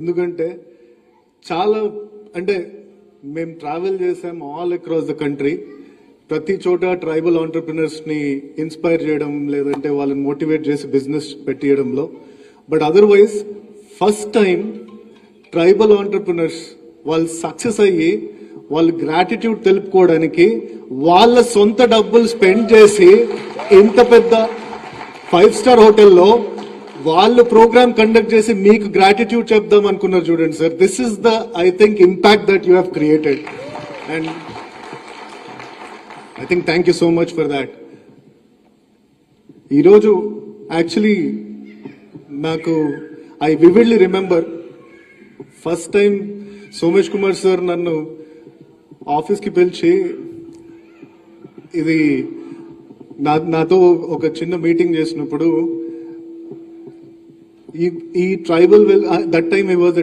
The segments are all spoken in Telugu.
ఎందుకంటే చాలా అంటే మేము ట్రావెల్ చేసాం ఆల్ అక్రాస్ ద కంట్రీ. ప్రతి చోట ట్రైబల్ ఆంటర్ప్రినర్స్ ని ఇన్స్పైర్ చేయడం లేదంటే వాళ్ళని మోటివేట్ చేసి బిజినెస్ పెట్టియడంలో. But otherwise first time tribal entrepreneurs వాళ్ళు సక్సెస్ అయ్యి వాళ్ళు గ్రాటిట్యూడ్ తెలుపుకోవడానికి వాళ్ళ సొంత డబ్బులు స్పెండ్ చేసి ఇంత పెద్ద 5-స్టార్ హోటల్లో వాళ్ళు ప్రోగ్రామ్ కండక్ట్ చేసి మీకు గ్రాటిట్యూడ్ చెప్దాం అనుకున్నారు చూడండి sir. This is the I think impact that you have created and I think thank you so much for that. ఈరోజు యాక్చువల్లీ నాకు I vividly remember first time Somesh Kumar sir నన్ను ఆఫీస్కి పిలిచి ఇది నాతో ఒక చిన్న మీటింగ్ చేసినప్పుడు ఈ tribal that time I was the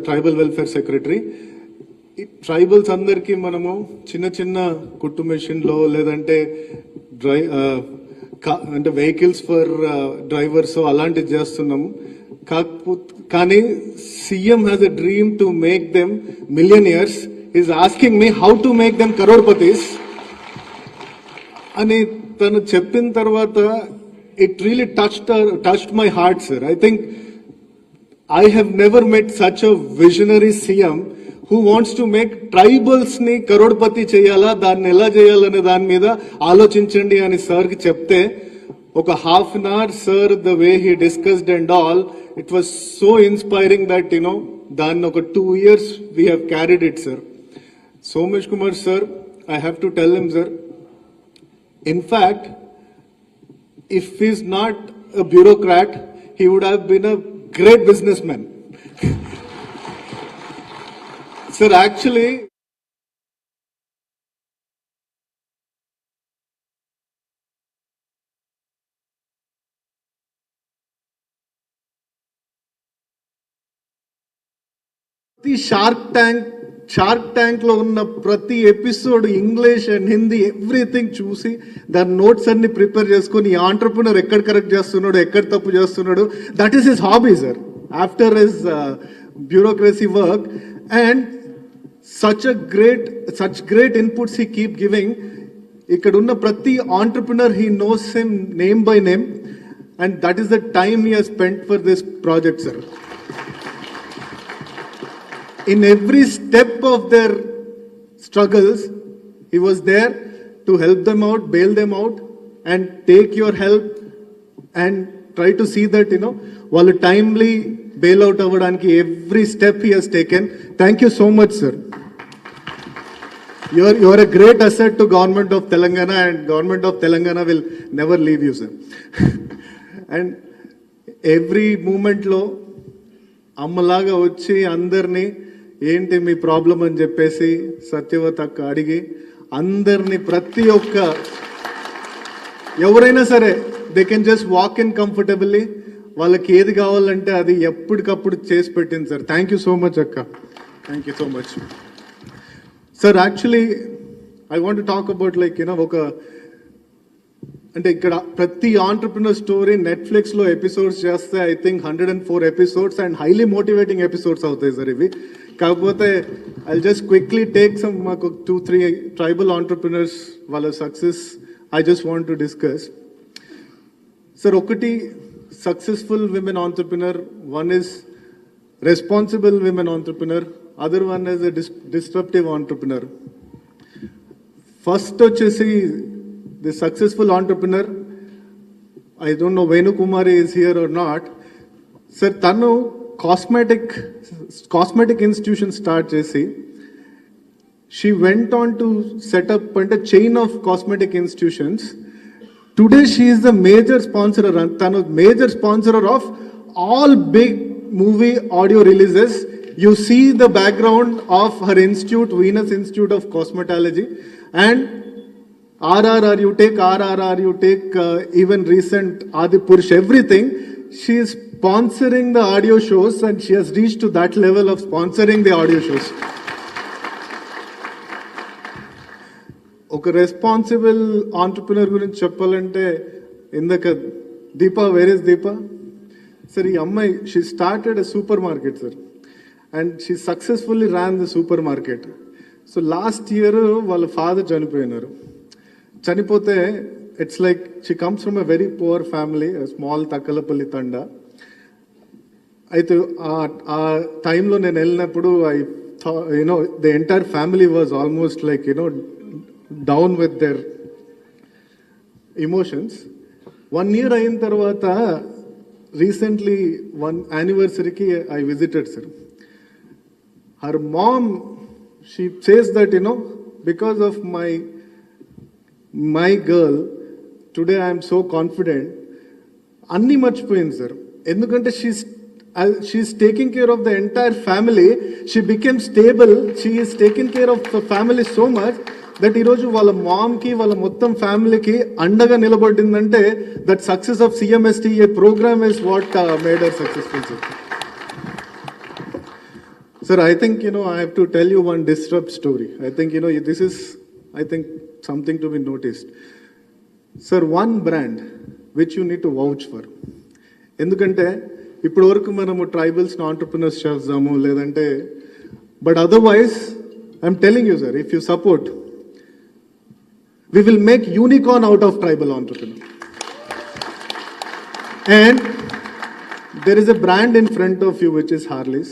tribal welfare secretary. ఈ ట్రైబల్స్ అందరికీ మనము చిన్న చిన్న కుట్టు మెషిన్లో లేదంటే అంటే వెహికల్స్ ఫర్ డ్రైవర్స్ అలాంటివి చేస్తున్నాము. కానీ CM has a dream to make them millionaires. Is asking me how to make them crorepatis అని తను చెప్పిన తర్వాత it really touched my heart, sir. I think I have never met such a visionary CM who wants to make tribals ni karodpati cheyala, danni ela cheyalane dani meeda aalochinchandi ani sir ki chepte oka half an hour sir the way he discussed and all, it was so inspiring that danni oka 2 years we have carried it, sir. Somesh Kumar sir, I have to tell him, sir, in fact if he's not a bureaucrat, he would have been a great businessman. Sir, actually, the shark tank లో ఉన్న ప్రతి episode English and Hindi everything చూసి దాని నోట్స్ అన్ని ప్రిపేర్ చేసుకుని ఈ ఆంటర్ప్రినర్ ఎక్కడ కరెక్ట్ చేస్తున్నాడు, ఎక్కడ తప్పు చేస్తున్నాడు, that is his hobby, sir, after his bureaucracy work. And such great inputs he keep giving. ఇక్కడ ఉన్న ప్రతి entrepreneur he knows him name by name and that is the time he has spent for this project, sir. In every step of their struggles, he was there to help them out, bail them out, and take your help and try to see that, while timely bail out avvadaniki every step he has taken. Thank you so much, sir. You are a great asset to government of Telangana, and government of Telangana will never leave you, sir. And every moment lo అమ్మలాగా వచ్చి అందరినీ ఏంటి మీ ప్రాబ్లం అని చెప్పేసి సత్యవత అక్క అడిగి అందరినీ ప్రతి ఒక్క ఎవరైనా సరే they can just walk in comfortably. వాళ్ళకి ఏది కావాలంటే అది ఎప్పటికప్పుడు చేసి పెట్టింది, sir. Thank you so much అక్క, thank you so much, sir. Actually I want to talk about ఒక అంటే ఇక్కడ ప్రతి ఆంటర్ప్రినర్ స్టోరీ నెట్ఫ్లిక్స్లో ఎపిసోడ్స్ చేస్తే I think 104 episodes and highly motivating episodes అవుతాయి, సార్, ఇవి. కాకపోతే I just quickly take some మాకు 2-3 ట్రైబల్ ఆంటర్ప్రినర్స్ వాళ్ళ success I just want to discuss, sir. ఒకటి successful women entrepreneur, one is responsible women entrepreneur, other one is a disruptive entrepreneur. First వచ్చేసి the successful entrepreneur, I don't know Venu Kumari is here or not, sir. Tanu cosmetic institution start chesi she went on to set up a chain of cosmetic institutions. Today she is the major sponsor, tanu major sponsor of all big movie audio releases. You see the background of her institute, Venus Institute of Cosmetology, and RRR, you take even recent Adi Purush, everything. She is sponsoring the audio shows and she has reached to that level of sponsoring the audio shows. Oka responsible entrepreneur gurinchi cheppalante indaka Deepa, where is Deepa? Sir, she started a supermarket, sir. and she successfully ran the supermarket. So last year వాళ్ళ ఫాదర్ చనిపోయినారు. చనిపోతే it's like she comes from a very poor family, small Thakkalapalli తండ. అయితే ఆ టైంలో నేను వెళ్ళినప్పుడు the entire family was almost like down with their emotions. 1 year అయిన తర్వాత recently one anniversary ki I visited, sir. Her mom, she says that because of my girl today I am so confident. Anni marchipoyindi sir, endukante she's taking care of the entire family. She became stable. She is taking care of the family so much that ఈరోజు వాళ్ళ మామ్కి వాళ్ళ మొత్తం ఫ్యామిలీకి అండగా నిలబడిందంటే that success of CMSTEI program is what made her successful, sir. Sir, I think I have to tell you one disrupt story. I think this is something to be noticed. Sir, one brand which you need to vouch for. ఎందుకంటే ఇప్పుడు వరకు మనము ట్రైబల్స్ని ఆంటర్ప్రినర్స్ చేద్దాము లేదంటే, but otherwise I'm telling you sir, if you support, we will make unicorn out of tribal entrepreneur. And there is a brand in front of you which is Harley's.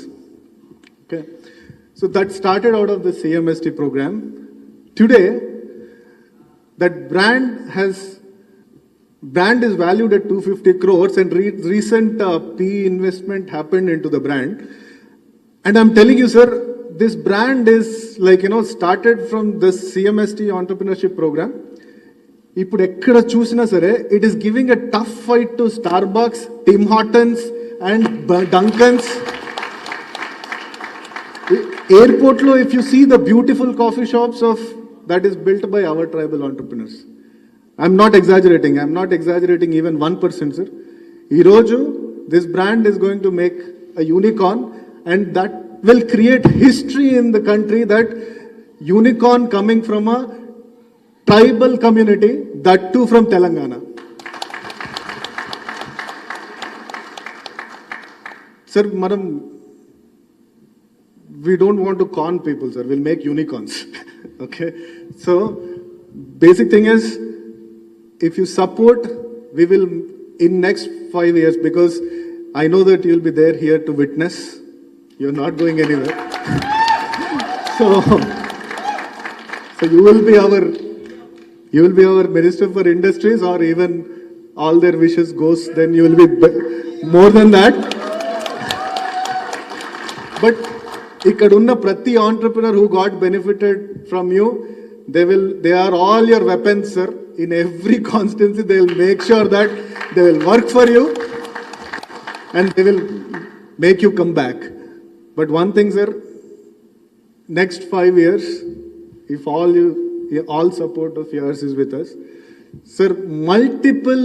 Okay, so that started out of the CMST program. Today that brand is valued at 250 crores and recent PE investment happened into the brand. And I'm telling you sir, this brand is like started from this CMST entrepreneurship program. ఇప్పుడు ఎక్కడ చూసినా సరే it is giving a tough fight to Starbucks, Tim Hortons and Dunkin's. Airport lo if you see the beautiful coffee shops of that is built by our tribal entrepreneurs. I'm not exaggerating even 1%, sir. Iroju, this brand is going to make a unicorn and that will create history in the country, that unicorn coming from a tribal community, that too from Telangana. Sir, madam, we don't want to con people, sir. We'll make unicorns. Okay? So, basic thing is, if you support, we will, in next 5 years, because I know that you'll be there here to witness. You're not going anywhere. So you will be our Minister for Industries, or even all their wishes goes, then you will be more than that. But ikkadunna prati entrepreneur who got benefited from you, they are all your weapons, sir. In every constituency, they will make sure that they will work for you and they will make you come back. But one thing, sir, next 5 years, if all support of yours is with us, sir, multiple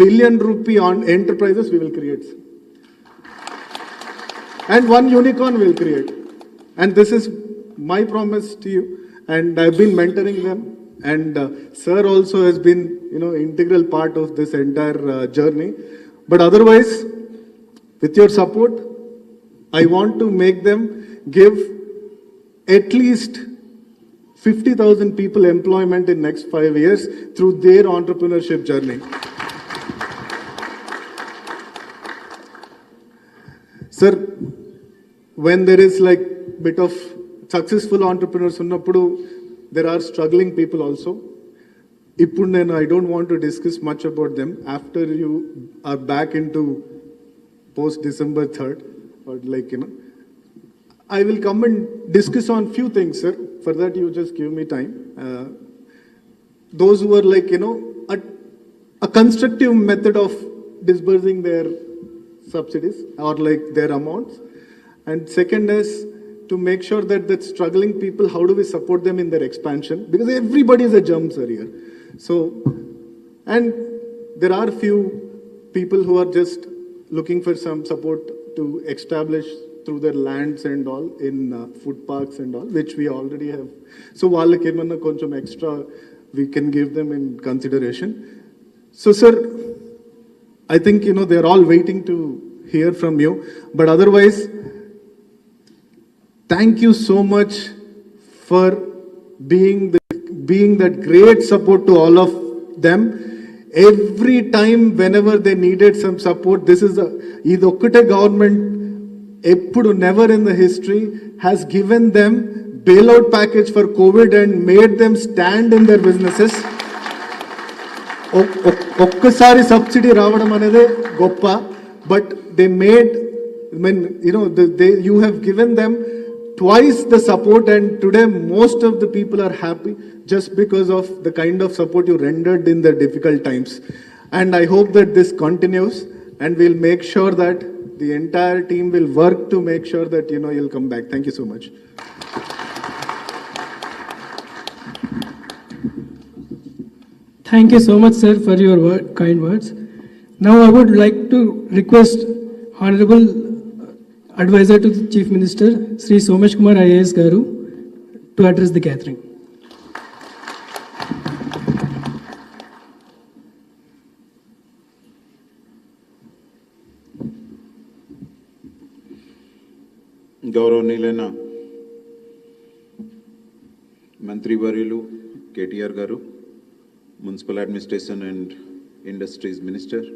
billion rupee on enterprises we will create, sir. And one unicorn will create. And this is my promise to you. And I've been mentoring them. And sir also has been, integral part of this entire journey. But otherwise, with your support, I want to make them give at least 50,000 people employment in next 5 years through their entrepreneurship journey. Sir, when there is like bit of successful entrepreneurs ఉన్నప్పుడు there are struggling people also. ఇప్పుడు నేను I don't want to discuss much about them. After you are back into post December 3rd, or like I will come and discuss on few things, sir. For that you just give me time. Those who are like a constructive method of disbursing their subsidies or like their amounts. And second is to make sure that struggling people, how do we support them in their expansion? Because everybody is a germ, sir, here. So, and there are few people who are just looking for some support to establish through their lands and all in food parks and all, which we already have. So, వాళ్ళకి ఏమన్నా కొంచెం extra, we can give them in consideration. So, sir, I think they're all waiting to hear from you. But otherwise, Thank you so much for being that great support to all of them. Every time, whenever they needed some support, this is idokkate government eppudu never in the history has given them bailout package for COVID and made them stand in their businesses. ఒక్కసారి సబ్సిడీ రావడం అనేది గొప్ప, but they made, I mean, you know, you have given them twice the support, and today most of the people are happy just because of the kind of support you rendered in the difficult times. And I hope that this continues, and we'll make sure that the entire team will work to make sure that, you know, you'll come back. Thank you so much. Thank you so much, sir, for your kind words. Now I would like to request Honorable Advisor to the Chief Minister, Sri Somesh Kumar IAS Garu, to address the gathering. గౌరవనీయులైన మంత్రివర్యులు KTR garu, municipal administration and industries minister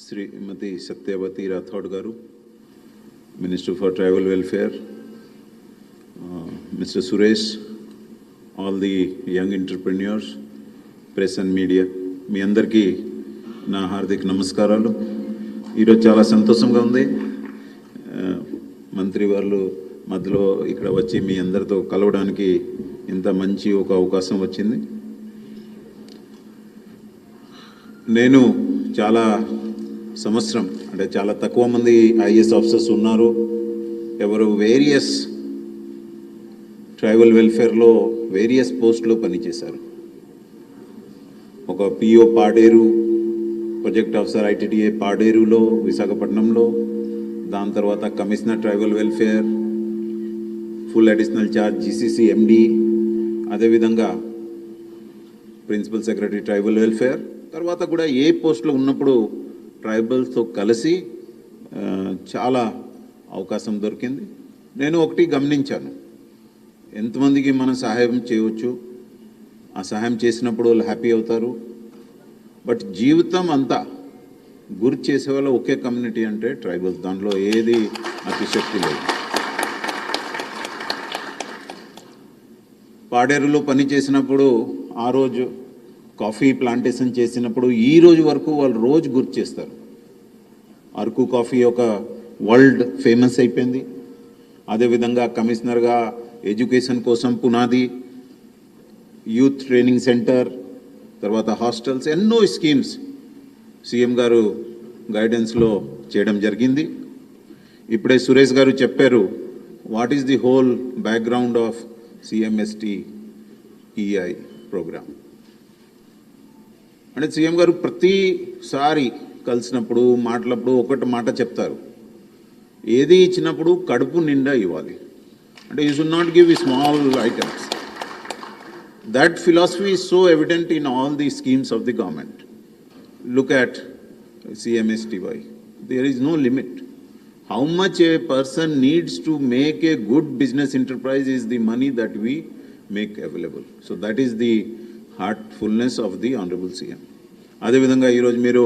Shrimati Satyavathi Rathod garu, minister for tribal welfare mister Suresh, all the young entrepreneurs, press and media, మీ అందరికీ నా హార్దిక నమస్కారాలు. ఈరోజు చాలా సంతోషంగా ఉంది. మంత్రి వాళ్ళు మధ్యలో ఇక్కడ వచ్చి మీ అందరితో కలవడానికి ఇంత మంచి ఒక అవకాశం వచ్చింది. నేను చాలా సంవత్సరం అంటే చాలా తక్కువ మంది ఐఏఎస్ ఆఫీసర్స్ ఉన్నారు ఎవరు వేరియస్ ట్రైబల్ వెల్ఫేర్లో వేరియస్ పోస్టులో పనిచేశారు. ఒక PO Paderu, project officer ITTA పాడేరులో విశాఖపట్నంలో, దాని తర్వాత commissioner tribal welfare, full additional charge GCC MD, అదేవిధంగా ప్రిన్సిపల్ సెక్రటరీ ట్రైబల్ వెల్ఫేర్. తర్వాత కూడా ఏ పోస్ట్లో ఉన్నప్పుడు ట్రైబల్స్తో కలిసి చాలా అవకాశం దొరికింది. నేను ఒకటి గమనించాను, ఎంతమందికి మనం సహాయం చేయవచ్చు, ఆ సహాయం చేసినప్పుడు వాళ్ళు హ్యాపీ అవుతారు. బట్ జీవితం అంతా గుర్తు చేసేవాళ్ళ ఒకే కమ్యూనిటీ అంటే ట్రైబల్స్, దాంట్లో ఏది అతిశక్తి లేదు. పాడేరులో పని చేసినప్పుడు, ఆ రోజు కాఫీ ప్లాంటేషన్ చేసినప్పుడు ఈ రోజు వరకు వాళ్ళు రోజు గుర్తు చేస్తారు. అరకు కాఫీ ఒక వరల్డ్ ఫేమస్ అయిపోయింది. అదేవిధంగా కమిషనర్గా ఎడ్యుకేషన్ కోసం పునాది, యూత్ ట్రైనింగ్ సెంటర్, తర్వాత హాస్టల్స్, ఎన్నో స్కీమ్స్ సీఎం గారు గైడెన్స్లో చేయడం జరిగింది. ఇప్పుడే సురేష్ గారు చెప్పారు what is the whole background of CMSTEI programme. అంటే సీఎం గారు ప్రతిసారి కలిసినప్పుడు మాట్లాడినప్పుడు ఒకటి మాట చెప్తారు, ఏది ఇచ్చినప్పుడు కడుపు నిండా ఇవ్వాలి. అంటే you should not give small items. That philosophy is so evident in all the schemes of the government. Look at CMSTEI. There is no limit. How much a person needs to make a good business enterprise is the money that we make available. So that is the heartfulness of the Honorable CM. అదేవిధంగా ఈరోజు మీరు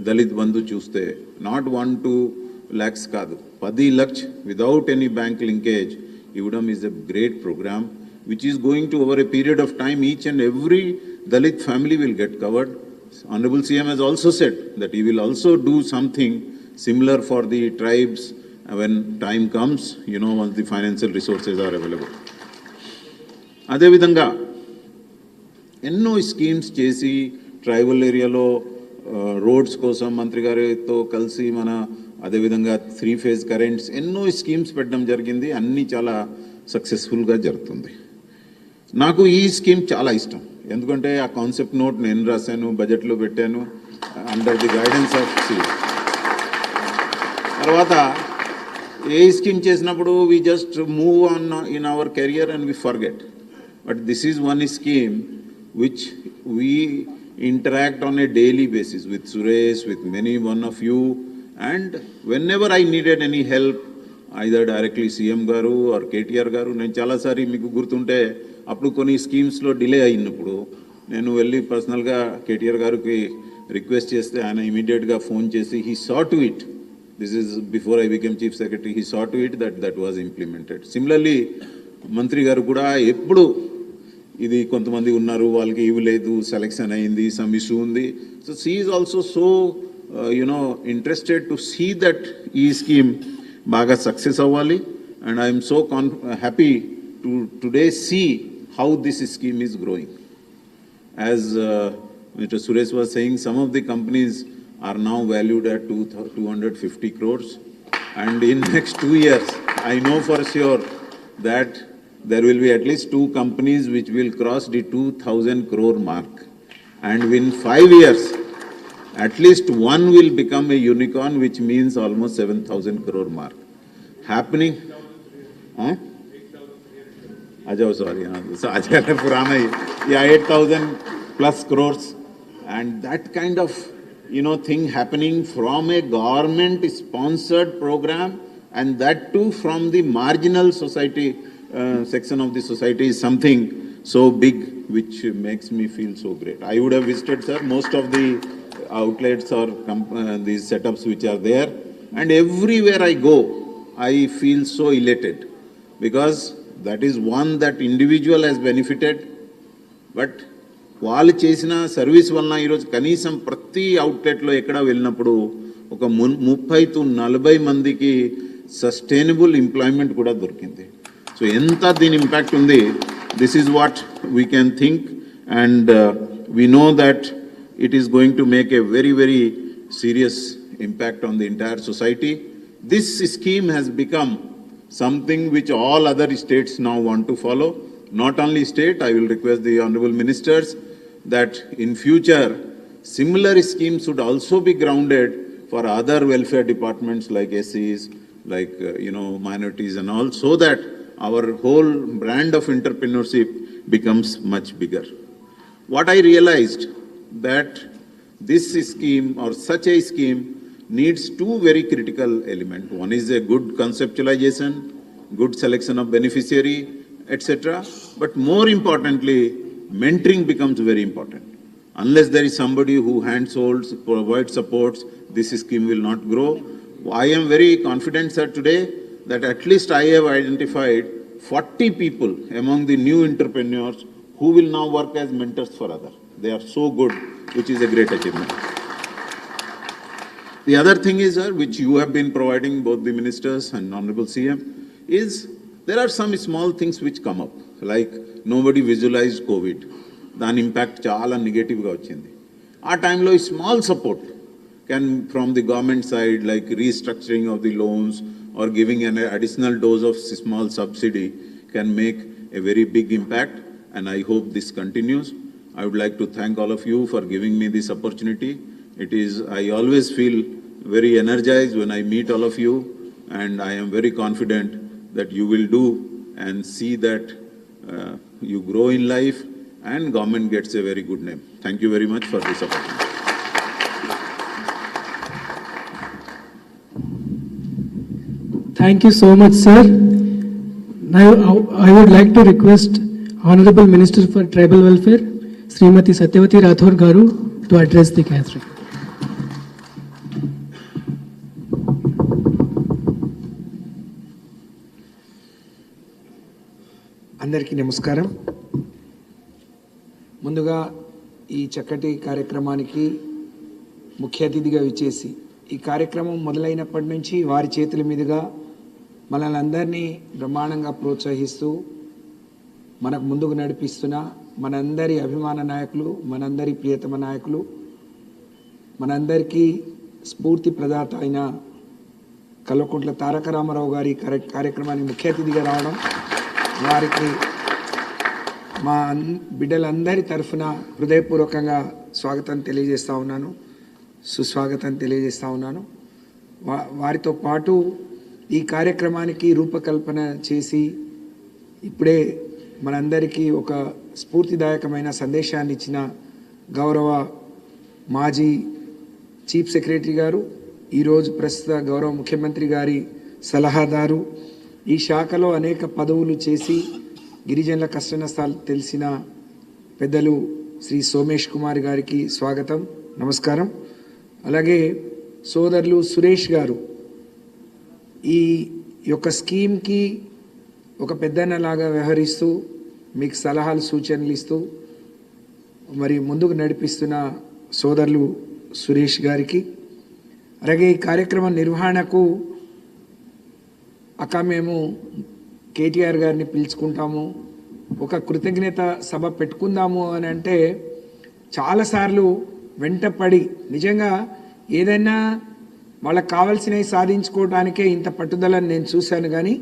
దళిత్ బంధు చూస్తే నాట్ 1-2 lakhs కాదు, 10 lakhs without any bank linkage ఇవ్వడం is a great program which is going to over a period of time. Each and every Dalit family will get covered. Honorable CM has also said that he will also do something similar for the tribes when time comes, you know, once the financial resources are available. అదేవిధంగా ఎన్నో స్కీమ్స్ చేసి ట్రైబల్ ఏరియాలో రోడ్స్ కోసం మంత్రి గారితో కలిసి మన అదేవిధంగా 3 phase కరెంట్స్ ఎన్నో స్కీమ్స్ పెట్టడం జరిగింది. అన్నీ చాలా సక్సెస్ఫుల్గా జరుగుతుంది. నాకు ఈ స్కీమ్ చాలా ఇష్టం, ఎందుకంటే ఆ కాన్సెప్ట్ నోట్ నేను రాశాను, బడ్జెట్లో పెట్టాను under the guidance of CM. తర్వాత ఏ స్కీమ్ చేసినప్పుడు we just move on in our career and we forget. But this is one scheme which we interact on a daily basis with Suresh, with many one of you, and whenever I needed any help, either directly CM గారు ఆర్ కేటీఆర్ గారు. నేను చాలాసారి మీకు గుర్తుంటే అప్పుడు కొన్ని స్కీమ్స్లో డిలే అయినప్పుడు నేను వెళ్ళి పర్సనల్గా కేటీఆర్ గారికి రిక్వెస్ట్ చేస్తే ఆయన ఇమీడియట్గా ఫోన్ చేసి he saw to it. This is before I became chief secretary. He saw to it that was implemented. Similarly మంత్రి గారు కూడా ఎప్పుడు ఇది కొంతమంది ఉన్నారు వాళ్ళకి ఇవ్వలేదు, సెలెక్షన్ అయింది, సమ్ ఇష్యూ ఉంది. So she is also so interested to see that ఈ స్కీమ్ బాగా సక్సెస్ అవ్వాలి. And I'm so happy to today see how this scheme is growing. As Mr. Suresh was saying, some of the companies are now valued at 250 crores. And in next 2 years, I know for sure that there will be at least 2 companies which will cross the 2,000 crore mark. And in 5 years, at least one will become a unicorn, which means almost 7,000 crore mark. Happening? Huh? Sorry. So Ajay Purana, yeah, 8,000 plus crores. And that kind of, thing happening from a government-sponsored program, and that too from the marginal society, section of the society, is something so big which makes me feel so great. I would have visited, sir, most of the outlets or these setups which are there, and everywhere I go, I feel so elated, because that is one that individual has benefited, but వాళ్ళు చేసిన సర్వీస్ వలన ఈరోజు కనీసం ప్రతి అవుట్లెట్లో ఎక్కడ వెళ్ళినప్పుడు ఒక 30 to 40 మందికి సస్టైనబుల్ ఎంప్లాయ్మెంట్ కూడా దొరికింది. సో ఎంత దీని ఇంపాక్ట్ ఉంది, this is what we can think, and we know that it is going to make a very very serious impact on the entire society. This scheme has become something which all other states now want to follow. Not only state, I will request the honorable ministers that in future similar schemes should also be grounded for other welfare departments like SCs, like minorities and all, so that our whole brand of entrepreneurship becomes much bigger. What I realized that this scheme or such a scheme needs 2 very critical elements. One is a good conceptualization, good selection of beneficiary, etc. But more importantly, mentoring becomes very important. Unless there is somebody who handholds, provides supports, this scheme will not grow. I am very confident, sir, today that at least I have identified 40 people among the new entrepreneurs who will now work as mentors for others. They are so good, which is a great achievement. The other thing is, sir, which you have been providing, both the ministers and Honorable CM, is there are some small things which come up, like nobody visualized COVID. That impact chala negative ga vachindi. Our time lo small support can from the government side, like restructuring of the loans or giving an additional dose of small subsidy, can make a very big impact, and I hope this continues. I would like to thank all of you for giving me this opportunity. I always feel very energized when I meet all of you, and I am very confident that you will do and see that you grow in life and government gets a very good name. Thank you very much for this opportunity. Thank you so much, sir. Now I would like to request Honorable Minister for Tribal Welfare, Srimati Satyavati Rathore Garu, to address the gathering. అందరికీ నమస్కారం. ముందుగా ఈ చక్కటి కార్యక్రమానికి ముఖ్య అతిథిగా విచ్చేసి ఈ కార్యక్రమం మొదలైనప్పటి నుంచి వారి చేతుల మీదుగా మనల్ని అందరినీ బ్రహ్మాండంగా ప్రోత్సహిస్తూ మనకు ముందుకు నడిపిస్తున్న మనందరి అభిమాన నాయకులు, మనందరి ప్రియతమ నాయకులు, మనందరికీ స్ఫూర్తి ప్రదాత అయిన కల్వకుంట్ల తారక రామారావు గారి కార్యక్రమానికి ముఖ్య అతిథిగా రావడం, వారికి మా బిడ్డలందరి తరఫున హృదయపూర్వకంగా స్వాగతం తెలియజేస్తూ ఉన్నాను, సుస్వాగతం తెలియజేస్తూ ఉన్నాను. వారితో పాటు ఈ కార్యక్రమానికి రూపకల్పన చేసి ఇప్పుడే మనందరికీ ఒక స్ఫూర్తిదాయకమైన సందేశాన్ని ఇచ్చిన గౌరవ మాజీ చీఫ్ సెక్రటరీ గారు, ఈరోజు ప్రస్తుత గౌరవ ముఖ్యమంత్రి గారి సలహాదారు, ఈ శాఖలో అనేక పదవులు చేసి గిరిజనుల కష్ట నష్టాలు తెలిసిన పెద్దలు శ్రీ సోమేష్ కుమార్ గారికి స్వాగతం, నమస్కారం. అలాగే సోదరులు సురేష్ గారు ఈ యొక్క స్కీమ్కి ఒక పెద్దన్నలాగా వ్యవహరిస్తూ మీకు సలహాలు సూచనలు ఇస్తూ మరి ముందుకు నడిపిస్తున్న సోదరులు సురేష్ గారికి, అలాగే ఈ కార్యక్రమం నిర్వహణకు మేము కేటీఆర్ గారిని పిలుచుకుంటాము, ఒక కృతజ్ఞత సభ పెట్టుకుందాము అని అంటే చాలాసార్లు వెంటపడి నిజంగా ఏదైనా వాళ్ళకి కావాల్సినవి సాధించుకోవడానికే ఇంత పట్టుదలని నేను చూశాను. కానీ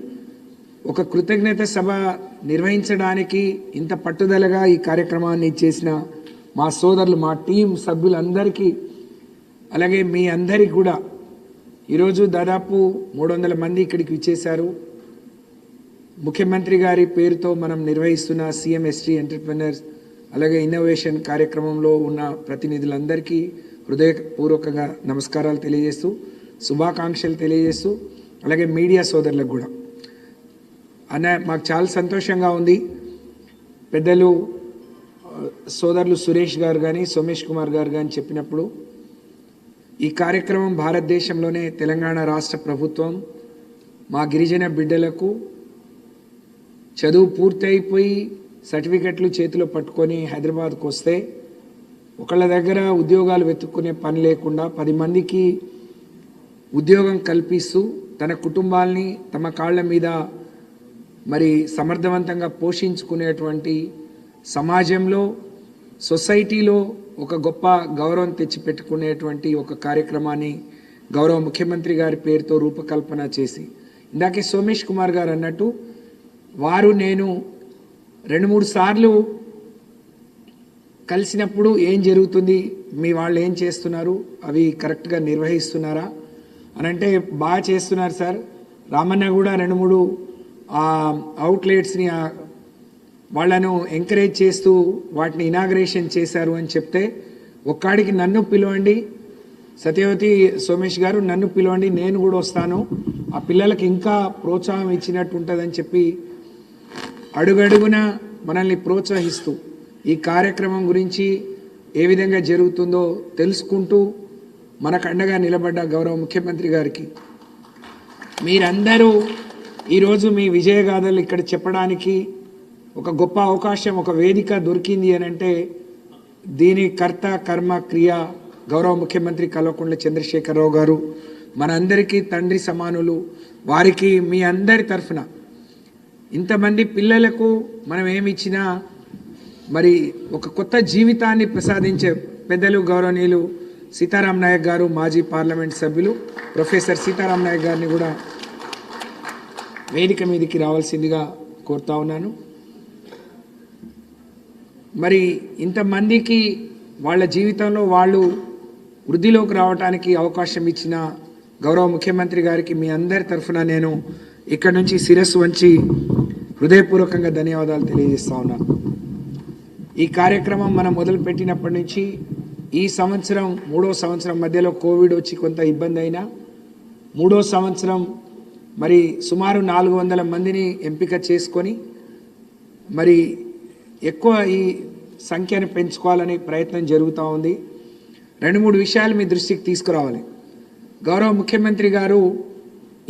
ఒక కృతజ్ఞత సభ నిర్వహించడానికి ఇంత పట్టుదలగా ఈ కార్యక్రమాన్ని చేసిన మా సోదరులు, మా టీం సభ్యులందరికీ, అలాగే మీ అందరికి కూడా ఈరోజు దాదాపు 300 మంది ఇక్కడికి విచ్చేశారు. ముఖ్యమంత్రి గారి పేరుతో మనం నిర్వహిస్తున్న CMSTEI ఎంటర్‌ప్రెన్యూర్స్ అలాగే ఇన్నోవేషన్ కార్యక్రమంలో ఉన్న ప్రతినిధులందరికీ హృదయపూర్వకంగా నమస్కారాలు తెలియజేస్తూ, శుభాకాంక్షలు తెలియజేస్తూ, అలాగే మీడియా సోదరులకు కూడా మాకు చాలా సంతోషంగా ఉంది. పెద్దలు సోదరులు సురేష్ గారు కానీ సోమేష్ కుమార్ గారు కానీ చెప్పినప్పుడు ఈ కార్యక్రమం భారతదేశంలోనే తెలంగాణ రాష్ట్ర ప్రభుత్వం మా గిరిజన బిడ్డలకు చదువు పూర్తయిపోయి సర్టిఫికెట్లు చేతిలో పట్టుకొని హైదరాబాద్కు వస్తే ఒకళ్ళ దగ్గర ఉద్యోగాలు వెతుక్కునే పని లేకుండా 10 మందికి ఉద్యోగం కల్పిస్తూ తన కుటుంబాల్ని తమ కాళ్ళ మీద మరి సమర్థవంతంగా పోషించుకునేటువంటి సమాజంలో సొసైటీలో ఒక గొప్ప గౌరవం తెచ్చిపెట్టుకునేటువంటి ఒక కార్యక్రమాన్ని గౌరవ ముఖ్యమంత్రి గారి పేరుతో రూపకల్పన చేసి, ఇందాకే సోమేష్ కుమార్ గారు అన్నట్టు వారు నేను 2-3 సార్లు కలిసినప్పుడు ఏం జరుగుతుంది, మీ వాళ్ళు ఏం చేస్తున్నారు, అవి కరెక్ట్గా నిర్వహిస్తున్నారా అని అంటే బాగా చేస్తున్నారు సార్. రామన్న కూడా 2-3 అవుట్లెట్స్ని వాళ్ళను ఎంకరేజ్ చేస్తూ వాటిని ఇనాగ్రేషన్ చేశారు అని చెప్తే, ఒక్కడికి నన్ను పిలవండి సత్యవతి సోమేష్ గారు, నన్ను పిలవండి, నేను కూడా వస్తాను, ఆ పిల్లలకి ఇంకా ప్రోత్సాహం ఇచ్చినట్టు ఉంటుందని చెప్పి అడుగడుగున మనల్ని ప్రోత్సహిస్తూ ఈ కార్యక్రమం గురించి ఏ విధంగా జరుగుతుందో తెలుసుకుంటూ మనకు అండగా నిలబడ్డ గౌరవ ముఖ్యమంత్రి గారికి మీరందరూ ఈరోజు మీ విజయగాథలు ఇక్కడ చెప్పడానికి ఒక గొప్ప అవకాశం, ఒక వేదిక దొరికింది అని అంటే దీని కర్త కర్మ క్రియ గౌరవ ముఖ్యమంత్రి కల్వకుంట్ల చంద్రశేఖరరావు గారు, మనందరికీ తండ్రి సమానులు. వారికి మీ అందరి తరఫున ఇంతమంది పిల్లలకు మనం ఏమిచ్చినా మరి ఒక కొత్త జీవితాన్ని ప్రసాదించే పెద్దలు గౌరవనీయులు సీతారాం నాయక్ గారు, మాజీ పార్లమెంట్ సభ్యులు ప్రొఫెసర్ సీతారాం నాయక్ గారిని కూడా వేదిక మీదకి రావాల్సిందిగా కోరుతా ఉన్నాను. మరి ఇంతమందికి వాళ్ళ జీవితంలో వాళ్ళు వృద్ధిలోకి రావడానికి అవకాశం ఇచ్చిన గౌరవ ముఖ్యమంత్రి గారికి మీ అందరి తరఫున నేను ఇక్కడ నుంచి శిరస్సు వంచి హృదయపూర్వకంగా ధన్యవాదాలు తెలియజేస్తా ఉన్నాను. ఈ కార్యక్రమం మనం మొదలుపెట్టినప్పటి నుంచి ఈ సంవత్సరం 3వ సంవత్సరం మధ్యలో కోవిడ్ వచ్చి కొంత ఇబ్బంది అయినా 3వ సంవత్సరం మరి సుమారు 400 మందిని ఎంపిక చేసుకొని మరి ఎక్కువ ఈ సంఖ్యను పెంచుకోవాలని ప్రయత్నం జరుగుతూ ఉంది. 2-3 విషయాలు మీ దృష్టికి తీసుకురావాలి. గౌరవ ముఖ్యమంత్రి గారు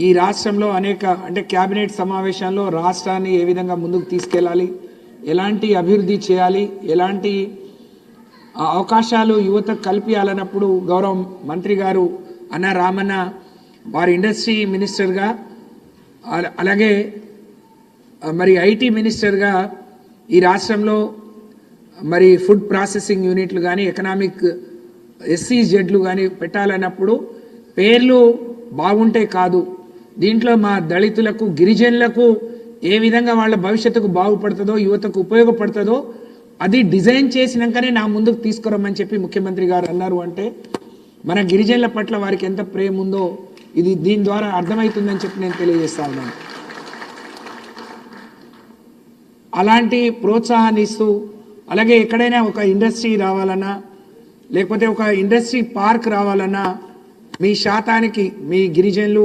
ఈ రాష్ట్రంలో అంటే క్యాబినెట్ సమావేశాల్లో రాష్ట్రాన్ని ఏ విధంగా ముందుకు తీసుకెళ్ళాలి, ఎలాంటి అభివృద్ధి చేయాలి, ఎలాంటి అవకాశాలు యువతకు కల్పించాలన్నప్పుడు గౌరవ మంత్రి గారు అన్న రామన్న వారి ఇండస్ట్రీ మినిస్టర్గా అలాగే మరి ఐటీ మినిస్టర్గా ఈ రాష్ట్రంలో మరి ఫుడ్ ప్రాసెసింగ్ యూనిట్లు కానీ ఎకనామిక్ SEZలు కానీ పెట్టాలన్నప్పుడు పేర్లు బాగుంటే కాదు, దీంట్లో మా దళితులకు గిరిజనులకు ఏ విధంగా వాళ్ళ భవిష్యత్తుకు బాగుపడుతుందో యువతకు ఉపయోగపడుతుందో అది డిజైన్ చేసినాకనే నా ముందుకు తీసుకురమ్మని చెప్పి ముఖ్యమంత్రి గారు అన్నారు. అంటే మన గిరిజనుల పట్ల వారికి ఎంత ప్రేమ ఉందో ఇది దీని ద్వారా అర్థమవుతుందని చెప్పి నేను తెలియజేస్తా ఉన్నాను. అలాంటి ప్రోత్సాహాన్ని ఇస్తూ అలాగే ఎక్కడైనా ఒక ఇండస్ట్రీ రావాలన్నా లేకపోతే ఒక ఇండస్ట్రీ పార్క్ రావాలన్నా మీ శాతానికి మీ గిరిజనులు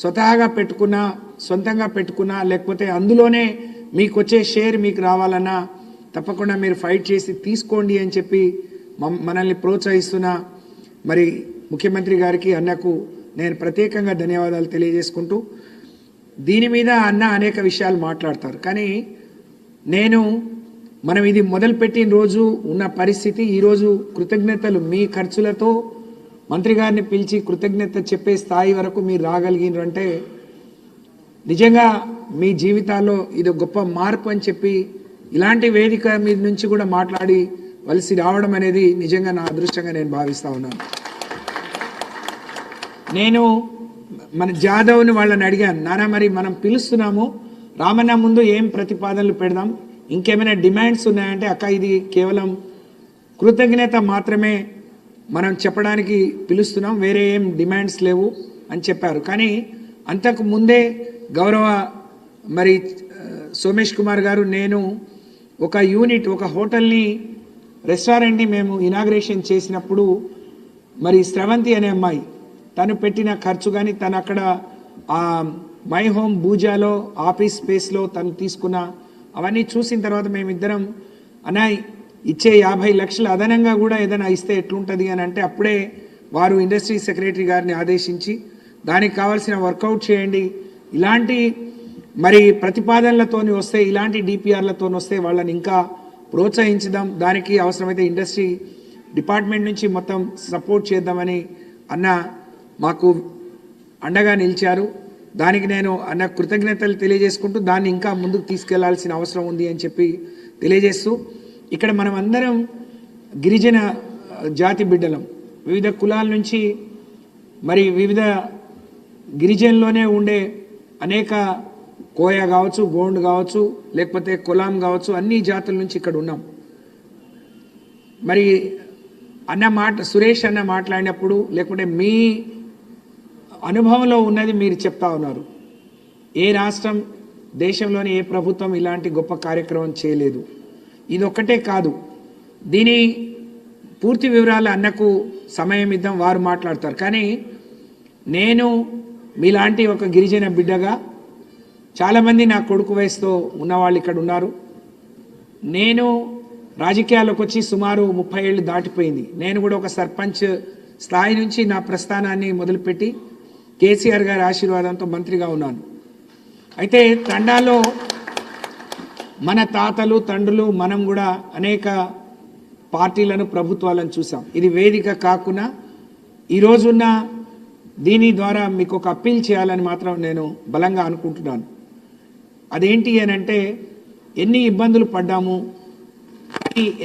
స్వతహాగా పెట్టుకున్నా, సొంతంగా పెట్టుకున్నా, లేకపోతే అందులోనే మీకు వచ్చే షేర్ మీకు రావాలన్నా తప్పకుండా మీరు ఫైట్ చేసి తీసుకోండి అని చెప్పి మనల్ని ప్రోత్సహిస్తున్న మరి ముఖ్యమంత్రి గారికి, అన్నకు నేను ప్రత్యేకంగా ధన్యవాదాలు తెలియజేసుకుంటూ, దీని మీద అన్న అనేక విషయాలు మాట్లాడతారు. కానీ మనం ఇది మొదలుపెట్టిన రోజు ఉన్న పరిస్థితి, ఈరోజు కృతజ్ఞతలు మీ ఖర్చులతో మంత్రి గారిని పిలిచి కృతజ్ఞత చెప్పే స్థాయి వరకు మీరు రాగలిగినారంటే నిజంగా మీ జీవితాల్లో ఇది గొప్ప మార్పు అని చెప్పి ఇలాంటి వేదిక మీద నుంచి కూడా మాట్లాడి వలసి రావడం అనేది నిజంగా నా అదృష్టంగా నేను భావిస్తూ ఉన్నాను. నేను మన జాదవ్ని వాళ్ళని అడిగాను, నాన్న మరి మనం పిలుస్తున్నాము, రామన్న ముందు ఏం ప్రతిపాదనలు పెడదాం, ఇంకేమైనా డిమాండ్స్ ఉన్నాయంటే అక్క ఇది కేవలం కృతజ్ఞత మాత్రమే మనం చెప్పడానికి పిలుస్తున్నాం, వేరే ఏం డిమాండ్స్ లేవు అని చెప్పారు. కానీ అంతకు ముందే గౌరవ మరి సోమేష్ కుమార్ గారు, నేను ఒక యూనిట్, ఒక హోటల్ని, రెస్టారెంట్ని మేము ఇనాగ్రేషన్ చేసినప్పుడు మరి స్రవంతి అనే అమ్మాయి తను పెట్టిన ఖర్చు కానీ, తను అక్కడ మై హోమ్ బూజాలో ఆఫీస్ స్పేస్లో తను తీసుకున్న అవన్నీ చూసిన తర్వాత మేమిద్దరం అన్న ఇచ్చే 50 లక్షలు అదనంగా కూడా ఏదైనా ఇస్తే ఎట్లుంటుంది అని అంటే, అప్పుడే వారు ఇండస్ట్రీ సెక్రటరీ గారిని ఆదేశించి దానికి కావాల్సిన వర్కౌట్ చేయండి, ఇలాంటి మరి ప్రతిపాదనలతోని వస్తే, ఇలాంటి డిపిఆర్లతో వస్తే వాళ్ళని ఇంకా ప్రోత్సహించుదాం, దానికి అవసరమైతే ఇండస్ట్రీ డిపార్ట్మెంట్ నుంచి మొత్తం సపోర్ట్ చేద్దామని అన్న మాకు అండగా నిలిచారు. దానికి నేను అన్న కృతజ్ఞతలు తెలియజేసుకుంటూ దాన్ని ఇంకా ముందుకు తీసుకెళ్లాల్సిన అవసరం ఉంది అని చెప్పి తెలియజేస్తూ, ఇక్కడ మనం అందరం గిరిజన జాతి బిడ్డలం, వివిధ కులాల నుంచి మరి వివిధ గిరిజనలోనే ఉండే అనేక కోయ కావచ్చు, గోండ్ కావచ్చు, లేకపోతే కొలాం కావచ్చు, అన్ని జాతుల నుంచి ఇక్కడ ఉన్నాం. మరి సురేష్ అన్న మాట్లాడినప్పుడు, లేకుంటే మీ అనుభవంలో ఉన్నది మీరు చెప్తా ఉన్నారు, ఏ రాష్ట్రం దేశంలోని ఏ ప్రభుత్వం ఇలాంటి గొప్ప కార్యక్రమం చేయలేదు. ఇది ఒక్కటే కాదు, దీని పూర్తి వివరాలు అన్నకు సమయం ఇద్దాం, వారు మాట్లాడతారు. కానీ నేను మీలాంటి ఒక గిరిజన బిడ్డగా, చాలామంది నా కొడుకు వయసుతో ఉన్నవాళ్ళు ఇక్కడ ఉన్నారు. నేను రాజకీయాల్లోకి వచ్చి సుమారు 30 ఏళ్ళు దాటిపోయింది. నేను కూడా ఒక సర్పంచ్ స్థాయి నుంచి నా ప్రస్థానాన్ని మొదలుపెట్టి కేసీఆర్ గారి ఆశీర్వాదంతో మంత్రిగా ఉన్నాను. అయితే తండాలో మన తాతలు తండ్రులు మనం కూడా అనేక పార్టీలను, ప్రభుత్వాలను చూసాం. ఇది వేదిక కాకుండా ఈరోజున్న దీని ద్వారా మీకు ఒక అప్పీల్ చేయాలని మాత్రం నేను బలంగా అనుకుంటున్నాను. అదేంటి అని అంటే, ఎన్ని ఇబ్బందులు పడ్డాము,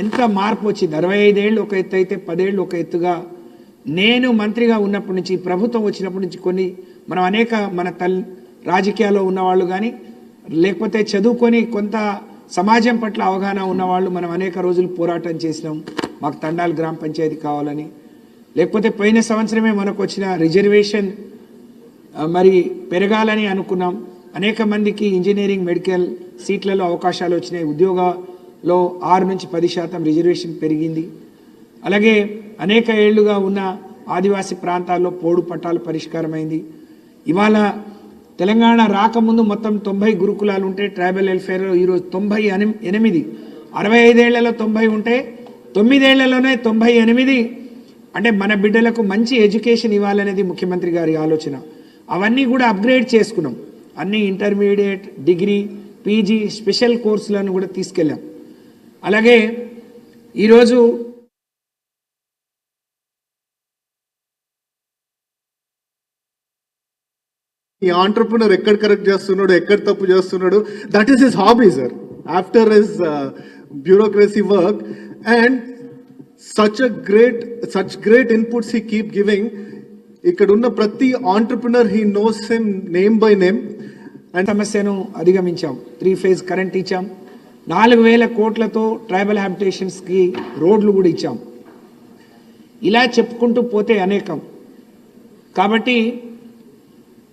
ఎంత మార్పు వచ్చింది. 65 ఏళ్ళు ఒక ఎత్తు అయితే 10 ఏళ్ళు ఒక ఎత్తుగా నేను మంత్రిగా ఉన్నప్పటి నుంచి, ప్రభుత్వం వచ్చినప్పటి నుంచి మనం అనేక మన రాజకీయాల్లో ఉన్నవాళ్ళు కానీ, లేకపోతే చదువుకొని కొంత సమాజం పట్ల అవగాహన ఉన్నవాళ్ళు మనం అనేక రోజులు పోరాటం చేసినాం, మాకు తండాలు గ్రామ పంచాయతీ కావాలని. లేకపోతే పోయిన సంవత్సరమే మనకు వచ్చిన రిజర్వేషన్ మరి పెరగాలని అనుకున్నాం. అనేక మందికి ఇంజనీరింగ్, మెడికల్ సీట్లలో అవకాశాలు వచ్చినాయి. ఉద్యోగాల్లో 6 నుంచి 10% రిజర్వేషన్ పెరిగింది. అలాగే అనేక ఏళ్లుగా ఉన్న ఆదివాసీ ప్రాంతాల్లో పోడు పట్టాలు పరిష్కారమైంది. ఇవాళ తెలంగాణ రాకముందు మొత్తం 90 గురుకులాలు ఉంటే ట్రైబల్ వెల్ఫేర్ ఈరోజు 98, 65 ఏళ్లలో 90 ఉంటే 9 ఏళ్లలోనే 98. అంటే మన బిడ్డలకు మంచి ఎడ్యుకేషన్ ఇవ్వాలనేది ముఖ్యమంత్రి గారి ఆలోచన. అవన్నీ కూడా అప్గ్రేడ్ చేసుకున్నాం. అన్ని ఇంటర్మీడియట్, డిగ్రీ, పీజీ, స్పెషల్ కోర్సులను కూడా తీసుకెళ్ళాం. అలాగే ఈరోజు ఈ ఆంటర్ప్రినర్ ఎక్కడ కరెక్ట్ చేస్తున్నాడు, ఎక్కడ తప్పు చేస్తున్నాడు, that is his hobby sir, after his bureaucracy work. And such great inputs he keep giving. ఇక్కడ ఉన్న ప్రతి entrepreneur he knows him name by name. And సమస్యను అధిగమించాం. 3 ఫేజ్ కరెంట్ ఇచ్చాం. 4000 కోట్లతో ట్రైబల్ హ్యాబిటేషన్స్కి రోడ్లు కూడా ఇచ్చాం. ఇలా చెప్పుకుంటూ పోతే అనేకం. కాబట్టి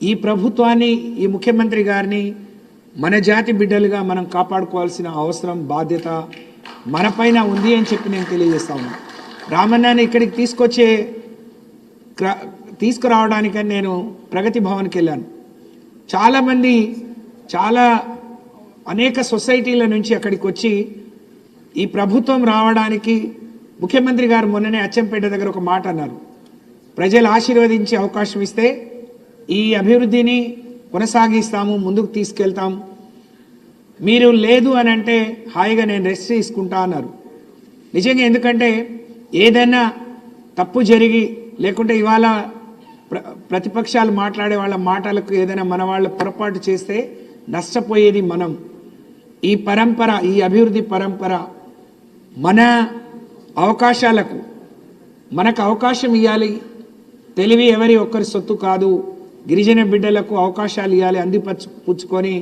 ఈ ప్రభుత్వాన్ని, ఈ ముఖ్యమంత్రి గారిని మన జాతి బిడ్డలుగా మనం కాపాడుకోవాల్సిన అవసరం, బాధ్యత మనపైన ఉంది అని చెప్పి నేను తెలియజేస్తా ఉన్నాను. రామన్నని ఇక్కడికి తీసుకురావడానికని నేను ప్రగతి భవన్కి వెళ్ళాను. చాలామంది అనేక సొసైటీల నుంచి అక్కడికి వచ్చి ఈ ప్రభుత్వం రావడానికి ముఖ్యమంత్రి గారు మొన్ననే అచ్చంపేట దగ్గర ఒక మాట అన్నారు, ప్రజలు ఆశీర్వదించి అవకాశం ఇస్తే ఈ అభివృద్ధిని కొనసాగిస్తాము, ముందుకు తీసుకెళ్తాం, మీరు లేదు అని అంటే హాయిగా నేను రెస్ట్ తీసుకుంటా అన్నారు. నిజంగా ఎందుకంటే ఏదైనా తప్పు జరిగి లేకుంటే ఇవాళ ప్రతిపక్షాలు మాట్లాడే వాళ్ళ మాటలకు ఏదైనా మన వాళ్ళు పొరపాటు చేస్తే నష్టపోయేది మనం. ఈ పరంపర, ఈ అభివృద్ధి పరంపర మన అవకాశాలకు మనకు అవకాశం ఇవ్వాలి. తెలివి ఎవరి ఒక్కరి సొత్తు కాదు. గిరిజన బిడ్డలకు అవకాశాలు ఇవ్వాలి, పుచ్చుకొని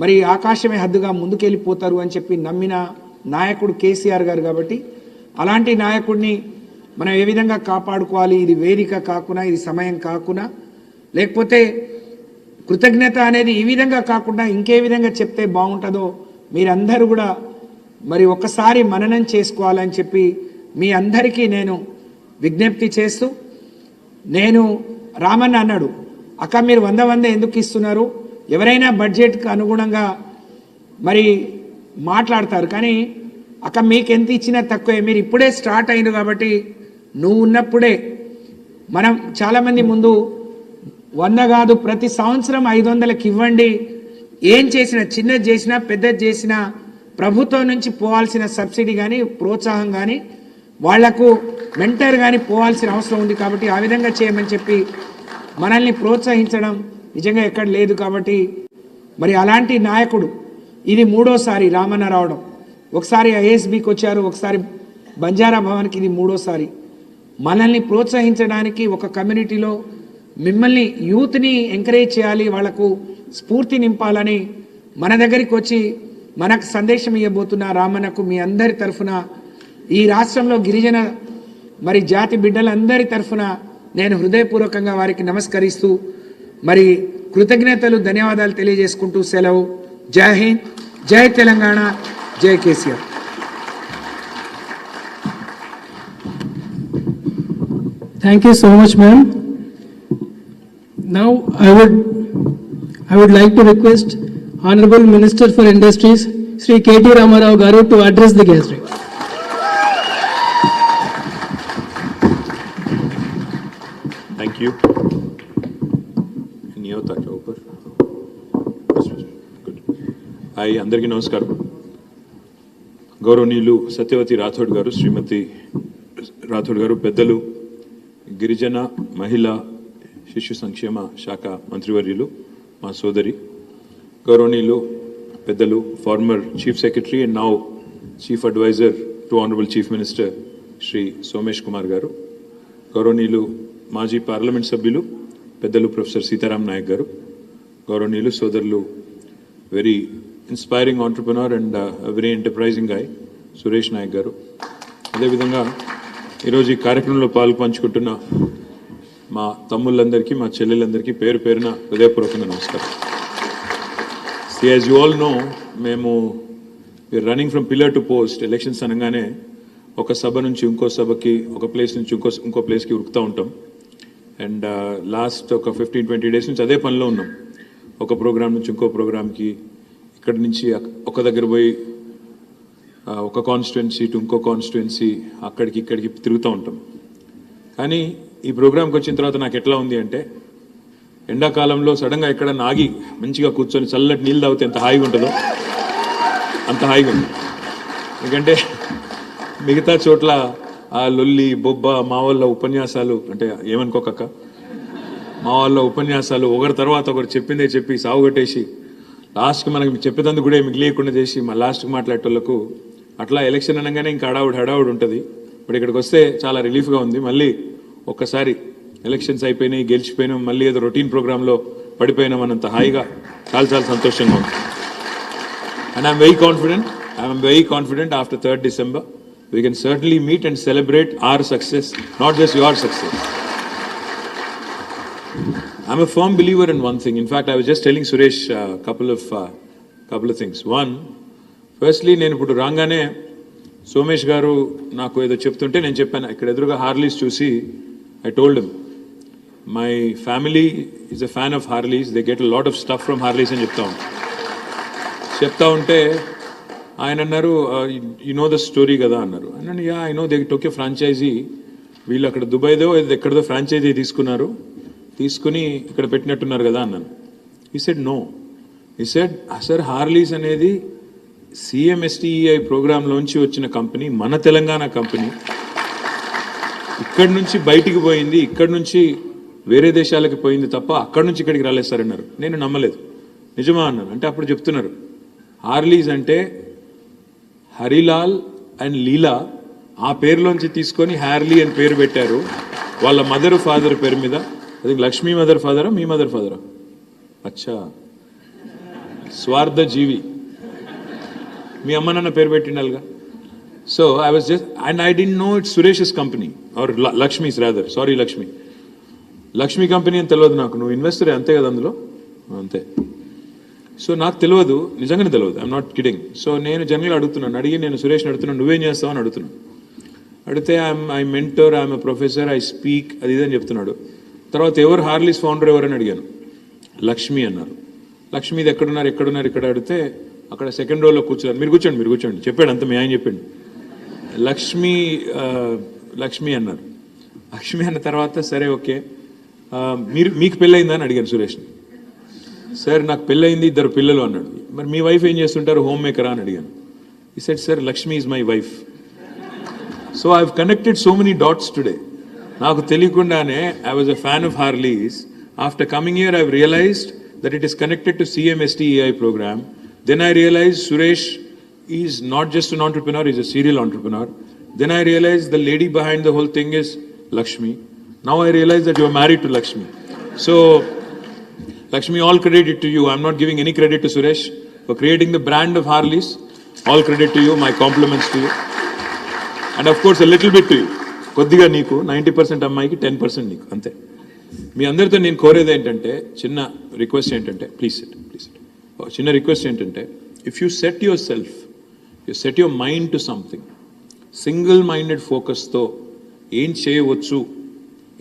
మరి ఆకాశమే హద్దుగా ముందుకెళ్ళిపోతారు అని చెప్పి నమ్మిన నాయకుడు కేసీఆర్ గారు. కాబట్టి అలాంటి నాయకుడిని మనం ఏ విధంగా కాపాడుకోవాలి, ఇది వేదిక కాకుండా, ఇది సమయం కాకుండా, లేకపోతే కృతజ్ఞత అనేది ఈ విధంగా కాకుండా ఇంకే విధంగా చెప్తే బాగుంటుందో మీరందరూ కూడా మరి ఒక్కసారి మననం చేసుకోవాలని చెప్పి మీ అందరికీ నేను విజ్ఞప్తి చేస్తూ, నేను రామన్న అన్నాడు, అక్క మీరు 100 ఎందుకు ఇస్తున్నారు, ఎవరైనా బడ్జెట్కి అనుగుణంగా మరి మాట్లాడతారు, కానీ అక్క మీకు ఎంత ఇచ్చినా తక్కువే, మీరు ఇప్పుడే స్టార్ట్ అయింది కాబట్టి నువ్వు ఉన్నప్పుడే. మనం చాలామంది ముందు 100 కాదు ప్రతి సంవత్సరం 500కి ఇవ్వండి, ఏం చేసినా చిన్నది చేసినా పెద్దది చేసినా ప్రభుత్వం నుంచి పోవాల్సిన సబ్సిడీ కానీ ప్రోత్సాహం కానీ వాళ్లకు మెంటర్ కానీ పోవాల్సిన అవసరం ఉంది. కాబట్టి ఆ విధంగా చేయమని చెప్పి మనల్ని ప్రోత్సహించడం నిజంగా ఎక్కడ లేదు. కాబట్టి మరి అలాంటి నాయకుడు ఇది 3వసారి రామన్న రావడం. ఒకసారి ఐఎస్బికి వచ్చారు, ఒకసారి బంజారా భవన్కి, ఇది 3వసారి. మనల్ని ప్రోత్సహించడానికి ఒక కమ్యూనిటీలో మిమ్మల్ని యూత్ని ఎంకరేజ్ చేయాలి, వాళ్లకు స్ఫూర్తి నింపాలని మన దగ్గరికి వచ్చి మనకు సందేశం ఇవ్వబోతున్న రామన్నకు మీ అందరి తరఫున, ఈ రాష్ట్రంలో గిరిజన మరి జాతి బిడ్డలందరి తరఫున నేను హృదయపూర్వకంగా వారికి నమస్కరిస్తూ మరి కృతజ్ఞతలు, ధన్యవాదాలు తెలియజేసుకుంటూ సెలవు. జై హింద్, జై తెలంగాణ, జై KCR. Thank you so much, ma'am. Now I would like to request Honorable Minister for Industries, Sri KTR Garu, to address the gathering. Thank you. అందరికీ నమస్కారం. గౌరవనీయులు సత్యవతి రాథోడ్ గారు, శ్రీమతి రాథోడ్ గారు, పెద్దలు, గిరిజన మహిళా శిశు సంక్షేమ శాఖ మంత్రివర్యులు, మా సోదరి, గౌరవనీయులు పెద్దలు, former chief secretary and now chief advisor to honourable chief minister Shri Somesh Kumar గారు, గౌరవనీయులు మాజీ పార్లమెంట్ సభ్యులు పెద్దలు ప్రొఫెసర్ సీతారాం నాయక్ గారు, గౌరవనీయులు సోదరులు very inspiring entrepreneur and very enterprising guy Suresh Naik గారు, అదేవిధంగా ఈరోజు ఈ కార్యక్రమంలో పాల్పంచుకుంటున్న మా తమ్ముళ్ళందరికీ, మా చెల్లెలందరికీ పేరు పేరున హృదయపూర్వకంగా నమస్కారం. యాజ్ యూ ఆల్ నో, మేము running from pillar to post. Elections అనగానే ఒక సభ నుంచి ఇంకో సభకి, ఒక ప్లేస్ నుంచి ఇంకో ప్లేస్కి ఉరుకుతూ ఉంటాం. అండ్ లాస్ట్ ఒక 15-20 డేస్ నుంచి అదే పనిలో ఉన్నాం. ఒక ప్రోగ్రామ్ నుంచి ఇంకో ప్రోగ్రామ్కి, ఇక్కడి నుంచి ఒక దగ్గర పోయి ఒక కాన్స్టిట్యున్సీ టు ఇంకో కాన్స్టిట్యున్సీ, అక్కడికి ఇక్కడికి తిరుగుతూ ఉంటాం. కానీ ఈ ప్రోగ్రామ్కి వచ్చిన తర్వాత నాకు ఎట్లా ఉంది అంటే, ఎండాకాలంలో సడన్గా ఎక్కడ నాగి మంచిగా కూర్చొని చల్లటి నీళ్ళు తాగితే ఎంత హాయిగా ఉంటుందో అంత హాయిగా ఉంది. ఎందుకంటే మిగతా చోట్ల ఆ లొల్లి బొబ్బ, మా వాళ్ళ ఉపన్యాసాలు, అంటే ఏమనుకోకక్క, మా వాళ్ళ ఉపన్యాసాలు ఒకరి తర్వాత ఒకరు చెప్పిందే చెప్పి సాగుగట్టేసి లాస్ట్కి మనకి చెప్పేదందుకు కూడా మిగిలియకుండా చేసి మా లాస్ట్కి మాట్లాడేటోళ్ళకు అట్లా ఎలక్షన్ అనగానే ఇంకా హడావుడి ఉంటుంది. ఇప్పుడు ఇక్కడికి వస్తే చాలా రిలీఫ్గా ఉంది. మళ్ళీ ఒక్కసారి ఎలక్షన్స్ అయిపోయినాయి, గెలిచిపోయినాం, మళ్ళీ ఏదో రొటీన్ ప్రోగ్రాంలో పడిపోయినాం అన్నంత హాయిగా చాలా సంతోషంగా ఉంది. And I'm very confident after 3rd December we can certainly meet and celebrate our success, not just your success. I'm a firm believer in one thing. In fact, I was just telling Suresh couple of things. One, firstly, నేను ఇప్పుడు రాగానే సోమేష్ గారు నాకు ఏదో చెప్తుంటే నేను చెప్పాను, ఇక్కడ ఎదురుగా హార్లీస్ చూసి I told him, my family is a fan of Harley's, they get a lot of stuff from Harley's అని చెప్తా ఉంటే ఆయన అన్నారు, యు నో ద స్టోరీ కదా అన్నారు. అన్నాను, yeah I know, they took a franchisee, వీళ్ళు అక్కడ దుబాయ్దో ఎక్కడదో ఫ్రాంచైజీ తీసుకుని ఇక్కడ పెట్టినట్టున్నారు కదా అన్నాను. ఈ సెడ్ నో, ఈ సెడ్ సార్ హార్లీస్ అనేది CMSTEI ప్రోగ్రాంలోంచి వచ్చిన కంపెనీ, మన తెలంగాణ కంపెనీ, ఇక్కడి నుంచి బయటికి పోయింది, ఇక్కడి నుంచి వేరే దేశాలకి పోయింది తప్ప అక్కడి నుంచి ఇక్కడికి రాలేదు సార్ అన్నారు. నేను నమ్మలేదు. నిజమా అన్నాను. అంటే అప్పుడు చెప్తున్నారు, హార్లీస్ అంటే హరిలాల్ అండ్ లీలా ఆ పేరులోంచి తీసుకొని హ్యార్లీ అని పేరు పెట్టారు వాళ్ళ మదర్ ఫాదర్ పేరు మీద. అది లక్ష్మీ మదర్ ఫాదరా, మీ మదర్ ఫాదరా? అచ్చా, స్వార్థ జీవి, మీ అమ్మ నాన్న పేరు పెట్టిండాలిగా. So I was just, and I didn't know it's Suresh's company or Lakshmi's rather, sorry Lakshmi company అని తెలియదు నాకు. నువ్వు ఇన్వెస్టరే అంతే కదా అందులో, అంతే. సో నాకు తెలియదు, నిజంగానే తెలియదు, ఐఎమ్ నాట్ కిడింగ్. సో నేను జనరల్గా అడిగి నేను సురేష్ని అడుగుతున్నాను, నువ్వేం చేస్తావు అని అడుగుతున్నాను. అడిగితే I mentor, I'm a professor, I speak, అది ఇదని చెప్తున్నాడు. తర్వాత ఎవరు హార్లీస్ ఫౌండర్ ఎవరని అడిగాను. లక్ష్మి అన్నారు. లక్ష్మీది ఎక్కడున్నారు ఇక్కడ అడిగితే అక్కడ సెకండ్ రోలో కూర్చున్నారు. మీరు కూర్చోండి చెప్పాడు, అంత మీ ఆయన చెప్పండి. లక్ష్మి అన్నారు. లక్ష్మి అన్న తర్వాత సరే ఓకే, మీకు పెళ్ళయిందా అని అడిగాను సురేష్ని. సార్ నాకు పెళ్ళయింది, 2 పిల్లలు అన్నాడు. మరి మీ వైఫ్ ఏం చేస్తుంటారు, హోమ్ మేకరా అని అడిగాను. He said sir Lakshmi is my wife. So I have connected so many dots today. నాకు తెలియకుండానే I was a fan of Harley's. After coming here I realised that it is connected to CMSTEI program. Then I realized Suresh is not just an entrepreneur, he's a serial entrepreneur. Then I realized the lady behind the whole thing is Lakshmi. Now I realize that you are married to Lakshmi. So Lakshmi, all credit to you. I'm not giving any credit to Suresh for creating the brand of Harleys. All credit to you, my compliments to you. And of course a little bit to you. కొద్దిగా నీకు 90% అమ్మాయికి 10% నీకు, అంతే. మీ అందరితో నేను కోరేది ఏంటంటే, చిన్న రిక్వెస్ట్ ఏంటంటే, ప్లీజ్ చిన్న రిక్వెస్ట్ ఏంటంటే, if you set your mind to something, single minded ఫోకస్తో ఏం చేయవచ్చు,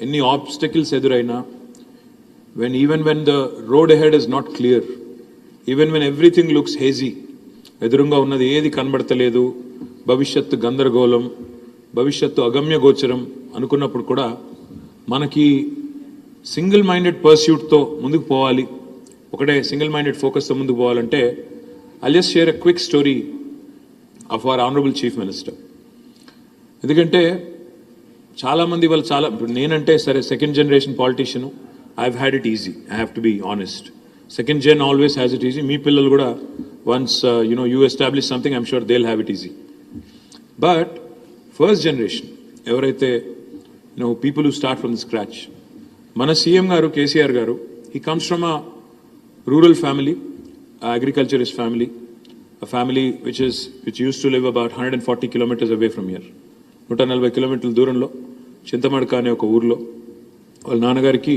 ఎన్ని ఆబ్స్టకిల్స్ ఎదురైనా, even when the road ahead is not clear, even when everything looks hazy, ఎదురుగా ఉన్నది ఏది కనబడతలేదు, భవిష్యత్తు గందరగోళం, భవిష్యత్తు అగమ్య గోచరం అనుకున్నప్పుడు కూడా మనకి సింగిల్ మైండెడ్ పర్స్యూట్తో ముందుకు పోవాలి, ఒకటే సింగిల్ మైండెడ్ ఫోకస్తో ముందుకు పోవాలంటే, I just share a quick story of our honourable chief minister. ఎందుకంటే చాలామంది వాళ్ళు ఇప్పుడు నేనంటే సరే second generation politician, I have had it easy, I have to be honest. Second gen always has it easy. మీ పిల్లలు కూడా once you establish something, I'm sure they will have it easy. But first generation ఎవరైతే people who start from the scratch, మన CM garu KCR garu, he comes from a rural family, agriculturist family, a family which use to live about 140 kilometers away from here. 140 kilometers దూరంలో చింతమడక అనే ఒక ఊర్లో వాళ్ళ నాన్నగారికి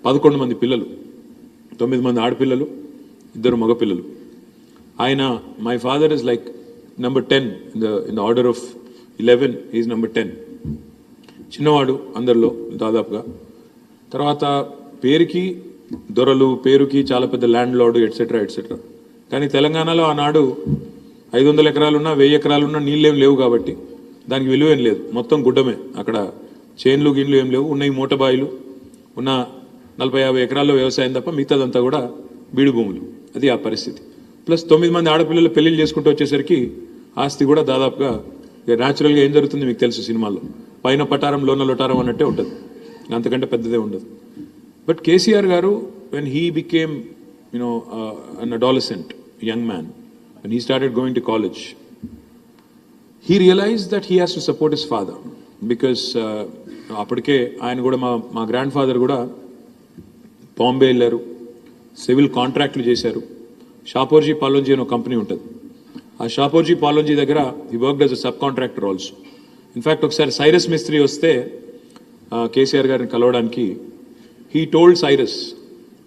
11 మంది పిల్లలు, 9 మంది ఆడపిల్లలు, 2 మగపిల్లలు. ఆయన, my father is like number 10 in the order of 11, he is number 10. చిన్నవాడు అందరిలో దాదాపుగా. తర్వాత పేరుకి దొరలు, పేరుకి చాలా పెద్ద ల్యాండ్ లార్డు, ఎట్సెట్రా. కానీ తెలంగాణలో ఆనాడు 500 ఎకరాలున్నా 1000 ఎకరాలున్నా నీళ్ళేం లేవు కాబట్టి దానికి విలువ ఏం లేదు, మొత్తం గుడ్డమే. అక్కడ చేన్లు గిన్లు ఏం లేవు, ఉన్నాయి మూటబాయిలు, ఉన్న 40-50 ఎకరాల్లో వ్యవసాయం తప్ప మిగతాదంతా కూడా బీడు భూములు. అది ఆ పరిస్థితి. ప్లస్ 9 మంది ఆడపిల్లలు పెళ్లిళ్ళు చేసుకుంటూ వచ్చేసరికి ఆస్తి కూడా దాదాపుగా న్యాచురల్గా ఏం జరుగుతుంది మీకు తెలుసు, సినిమాల్లో పైన పటారం లోన లొటారం అన్నట్టే ఉంటుంది, అంతకంటే పెద్దదే ఉండదు. బట్ కేసీఆర్ గారు, when he became an adolescent young man, when he started going to college, he realized that he has to support his father because అప్పటికే ఆయన కూడా మా గ్రాండ్ ఫాదర్ కూడా బాంబే వెళ్ళారు, సివిల్ కాంట్రాక్ట్లు చేశారు. షాపోర్జీ పాలోంజీ అనే ఒక కంపెనీ ఉంటుంది, ఆ షాపోర్జీ పాలోంజీ దగ్గర he worked as a sub contractor also. In fact ఒకసారి సైరస్ మిస్త్రీ వస్తే కేసీఆర్ గారిని కలవడానికి, he told Cyrus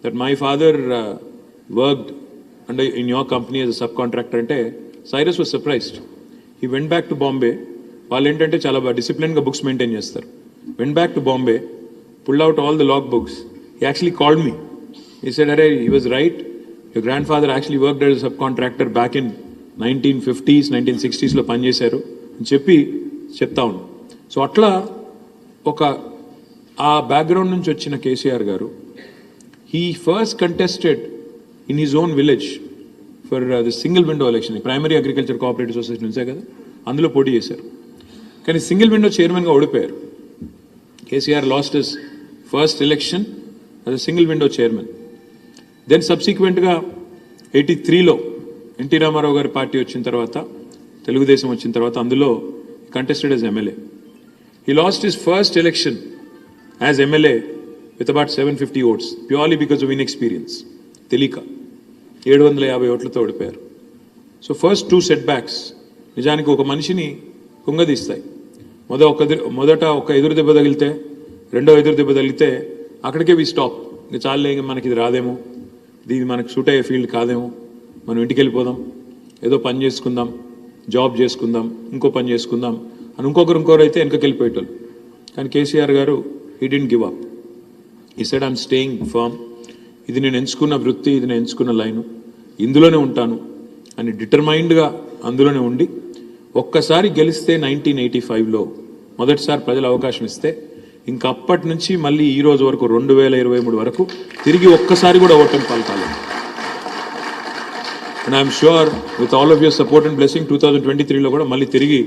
that my father worked in your company as a subcontractor. అంటే Cyrus was surprised. He went back to Bombay. వాళ్ళు ఏంటంటే చాలా డిసిప్లిన్గా బుక్స్ మెయింటైన్ చేస్తారు. Went back to Bombay, pulled out all the log books. He actually called me. He said, "Arey, he was right. Your grandfather actually worked as a subcontractor back in 1950s, 1960s లో పనిచేశారు అని చెప్తా ఉన్నాను." సో అట్లా ఆ బ్యాక్గ్రౌండ్ నుంచి వచ్చిన కేసీఆర్ గారు, he first contested in his own village for the single window election, primary agriculture cooperative society నుంచే కదా, అందులో పోటీ చేశారు. కానీ సింగిల్ విండో చైర్మన్గా ఓడిపోయారు. KCR lost his first election as a single window chairman. Then సబ్సిక్వెంట్గా 83లో ఎన్టీ రామారావు గారి పార్టీ వచ్చిన తర్వాత, తెలుగుదేశం వచ్చిన తర్వాత అందులో contested as MLA. He lost his first election as MLA with about 750 votes purely because of inexperience, తెలియక 750 ఓట్లతో ఓడిపోయారు. సో ఫస్ట్ 2 సెట్ బ్యాక్స్ నిజానికి ఒక మనిషిని కుంగదీస్తాయి. మొదట ఒక ఎదురు దెబ్బ తగిలితే, రెండో ఎదురు దెబ్బ తగిలితే అక్కడికే వి స్టాప్. ఇంకా చాలే, మనకి ఇది రాదేమో, ఇది మనకు సూట్ అయ్యే ఫీల్డ్ కాదేమో, మనం ఇంటికి వెళ్ళిపోదాం, ఏదో పని చేసుకుందాం, జాబ్ చేసుకుందాం, ఇంకో పని చేసుకుందాం అని ఇంకొకరు అయితే వెనకకి వెళ్ళిపోయేటోళ్ళు. కానీ KCR garu he didn't give up. ఈ సెడ్ ఐఎమ్ స్టేయింగ్ ఫర్మ్, ఇది నేను ఎంచుకున్న వృత్తి, ఇది నేను ఎంచుకున్న లైను, ఇందులోనే ఉంటాను అని డిటర్మైన్డ్గా అందులోనే ఉండి, ఒక్కసారి గెలిస్తే 1985లో మొదటిసారి ప్రజలు అవకాశం ఇస్తే, ఇంకా అప్పటి నుంచి మళ్ళీ ఈ రోజు వరకు 2023 వరకు తిరిగి ఒక్కసారి కూడా ఓటమి పాల్కాలేదు. And I'm sure with all of your support and blessing 2023లో కూడా మళ్ళీ తిరిగి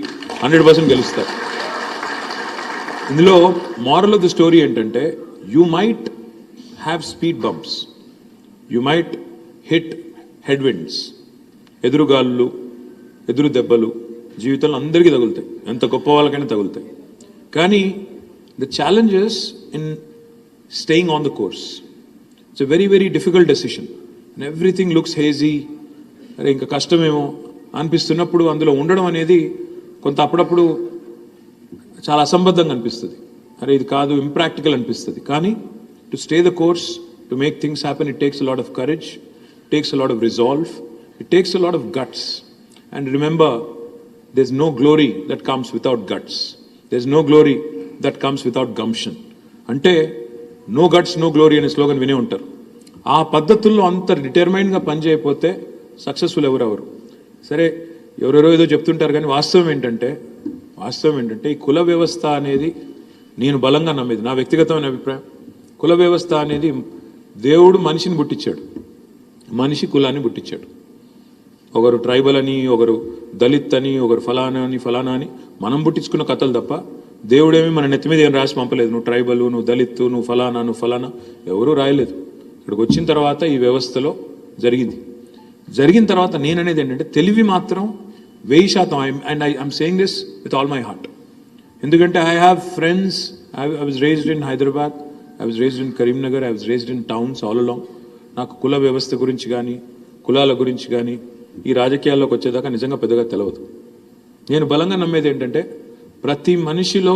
100% గెలుస్తారు. ఇందులో మారల్ ఆఫ్ ది స్టోరీ ఏంటంటే, you might have speed bumps, you might hit headwinds, ఎదురుగాళ్ళు, ఎదురు దెబ్బలు జీవితంలో అందరికీ తగులుతాయి, ఎంత గొప్ప వాళ్ళకైనా తగులుతాయి. కానీ the challenges in staying on the course, it's a very very difficult decision and everything looks hazy, అరే ఇంకా కష్టమేమో అనిపిస్తున్నప్పుడు అందులో ఉండడం అనేది కొంత అప్పుడప్పుడు చాలా అసంబద్ధంగా అనిపిస్తుంది. అరే ఇది కాదు, ఇంప్రాక్టికల్ అనిపిస్తుంది. కానీ to stay the course, to make things happen, it takes a lot of courage, it takes a lot of resolve, it takes a lot of guts. And remember, there's no glory that comes without guts, there's no glory that comes without gumption. అంటే నో గట్స్ నో గ్లోరీ అనే స్లోగన్ వినే ఉంటారు. ఆ పద్ధతుల్లో అంత డిటర్మైన్డ్గా పనిచేయకపోతే సక్సెస్ఫుల్ ఎవరెవరు. సరే ఎవరెవరో ఏదో చెప్తుంటారు, కానీ వాస్తవం ఏంటంటే ఈ కుల వ్యవస్థ అనేది నేను బలంగా నమ్మేది, నా వ్యక్తిగతమైన అభిప్రాయం. కుల వ్యవస్థ అనేది దేవుడు మనిషిని పుట్టించాడు, మనిషి కులాన్ని పుట్టించాడు. ఒకరు ట్రైబల్ అని, ఒకరు దళిత్ అని, ఒకరు ఫలానా అని మనం పుట్టించుకున్న కథలు తప్ప దేవుడేమి మన నెత్తి మీద ఏం రాసి పంపలేదు. నువ్వు ట్రైబల్, నువ్వు దళిత్, నువ్వు ఫలానా ఎవరూ రాయలేదు. ఇక్కడికి వచ్చిన తర్వాత ఈ వ్యవస్థలో జరిగిన తర్వాత నేననేది ఏంటంటే, తెలివి మాత్రం 1000%. And I'm saying this with all my heart. ఎందుకంటే I have friends, I was raised in Hyderabad, I was raised in Karimnagar, I was raised in towns all along. నాకు కుల వ్యవస్థ గురించి కానీ, కులాల గురించి కానీ ఈ రాజకీయాల్లోకి వచ్చేదాకా నిజంగా పెద్దగా తెలియదు. నేను బలంగా నమ్మేది ఏంటంటే, ప్రతి మనిషిలో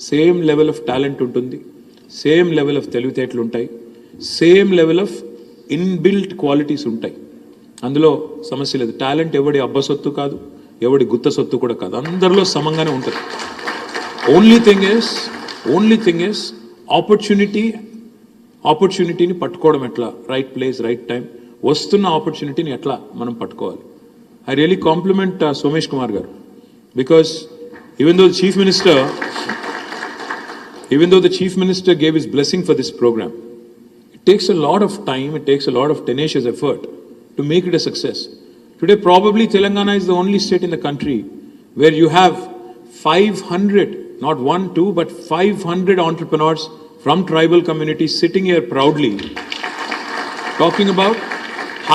సేమ్ లెవెల్ ఆఫ్ టాలెంట్ ఉంటుంది, సేమ్ లెవెల్ ఆఫ్ తెలివితేటలు ఉంటాయి, same level of inbuilt qualities ఉంటాయి. అందులో సమస్య లేదు. టాలెంట్ ఎవడి అబ్బ సొత్తు కాదు, ఎవడి గుత్త సొత్తు కూడా కాదు, అందరిలో సమంగానే ఉంటుంది. ఓన్లీ థింగ్ ఇస్ ఆపర్చునిటీని పట్టుకోవడం ఎట్లా, రైట్ ప్లేస్ రైట్ టైం, వస్తున్న ఆపర్చునిటీని ఎట్లా మనం పట్టుకోవాలి. I really compliment Somesh Kumar garu, because even though the chief minister gave his blessing for this program, it takes a lot of time, it takes a lot of tenacious effort to make it a success. Today probably Telangana is the only state in the country where you have 500, not 1, 2, but 500 entrepreneurs from tribal communities sitting here proudly talking about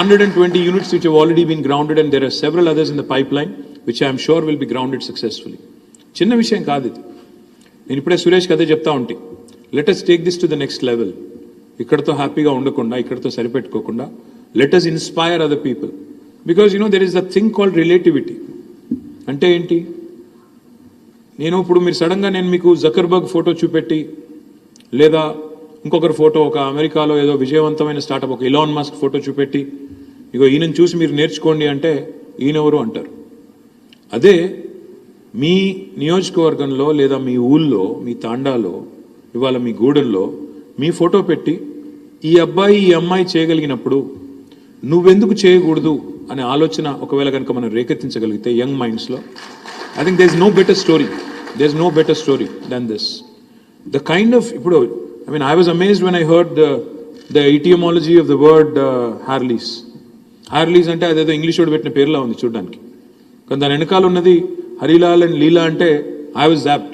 120 units which have already been grounded, and there are several others in the pipeline which I am sure will be grounded successfully. చిన్న విషయం కాదు ఇది. నేను ఇప్పుడే సురేష్ కథ చెప్తా ఉంటే, let us take this to the next level. ఇక్కడతో హ్యాపీగా ఉండకుండా, ఇక్కడతో సరిపెట్టుకోకుండా, let us inspire other people. Because there is a thing called relativity. అంటే ఏంటి? ఇప్పుడు మీరు సడన్గా నేను మీకు జకర్బర్గ్ ఫోటో చూపెట్టి, లేదా ఇంకొకరి ఫోటో, ఒక అమెరికాలో ఏదో విజయవంతమైన స్టార్టప్ ఒక ఇలాన్ మస్క్ ఫోటో చూపెట్టి, ఇగో ఈయనను చూసి మీరు నేర్చుకోండి అంటే ఈయనెవరు అంటారు. అదే మీ నియోజకవర్గంలో లేదా మీ ఊళ్ళో, మీ తాండాలో ఇవాళ మీ గూడెంలో మీ ఫోటో పెట్టి ఈ అబ్బాయి ఈ అమ్మాయి చేయగలిగినప్పుడు నువ్వెందుకు చేయకూడదు అనే ఆలోచన ఒకవేళ కనుక మనం రేకెత్తించగలిగితే యంగ్ మైండ్స్లో, I think there is no better story then this. The kind of ఇప్పుడు I was amazed when I heard the etymology of the word Harleys. Harleys అంటే అదేదో ఇంగ్లీష్ వాడు పెట్టిన పేరులా ఉంది చూడడానికి, కానీ దాని వెనకాల ఉన్నది హరిలాల్ అండ్ లీలా అంటే I was zapped.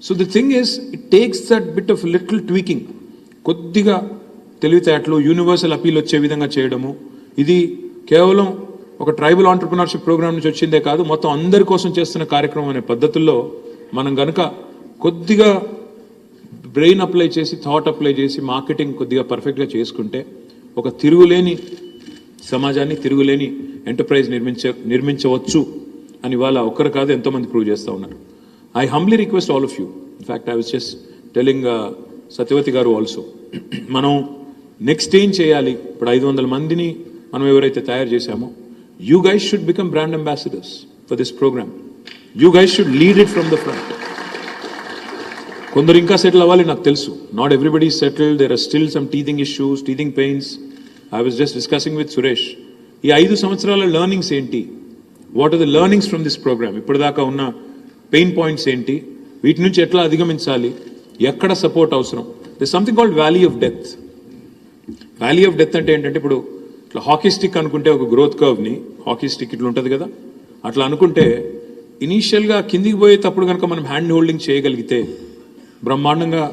So the thing is, it takes that bit of little tweaking, కొద్దిగా తెలివితేటలు, యూనివర్సల్ అపీల్ వచ్చే విధంగా చేయడము. ఇది కేవలం ఒక ట్రైబల్ ఆంటర్ప్రినర్షిప్ ప్రోగ్రామ్ నుంచి వచ్చిందే కాదు, మొత్తం అందరి కోసం చేస్తున్న కార్యక్రమం అనే పద్ధతుల్లో మనం గనక కొద్దిగా బ్రెయిన్ అప్లై చేసి, థాట్ అప్లై చేసి, మార్కెటింగ్ కొద్దిగా పర్ఫెక్ట్గా చేసుకుంటే ఒక తిరుగులేని సమాజాన్ని, తిరుగులేని ఎంటర్ప్రైజ్ నిర్మించవచ్చు అని వాళ్ళ ఒక్కరు కాదు ఎంతోమంది ప్రూవ్ చేస్తూ ఉన్నారు. I humbly request all of you, in fact I was just telling Satyavathi గారు ఆల్సో, మనం నెక్స్ట్ ఏం చేయాలి? ఇప్పుడు 500 మందిని మనం ఎవరైతే తయారు చేశామో, you guys should become brand ambassadors for this programme. You guys should lead it from the front. కొందరు ఇంకా సెటిల్ అవ్వాలి, నాకు తెలుసు. Not everybody settle, there are still some teething issues, teething pains. I was just discussing with Suresh, ఈ 5 సంవత్సరాల లెర్నింగ్స్ ఏంటి, what are the learnings from this programme, ఇప్పటిదాకా ఉన్న పెయిన్ పాయింట్స్ ఏంటి, వీటి నుంచి ఎట్లా అధిగమించాలి, ఎక్కడ సపోర్ట్ అవసరం. This something called valley of death. Valley of death అంటే ఏంటంటే, ఇప్పుడు ఇట్లా హాకీ స్టిక్ అనుకుంటే, ఒక గ్రోత్ కర్వ్ని హాకీ స్టిక్ ఇట్లా ఉంటుంది కదా, అట్లా అనుకుంటే ఇనీషియల్గా కిందికి పోయేటప్పుడు కనుక మనం హ్యాండ్ హోల్డింగ్ చేయగలిగితే బ్రహ్మాండంగా,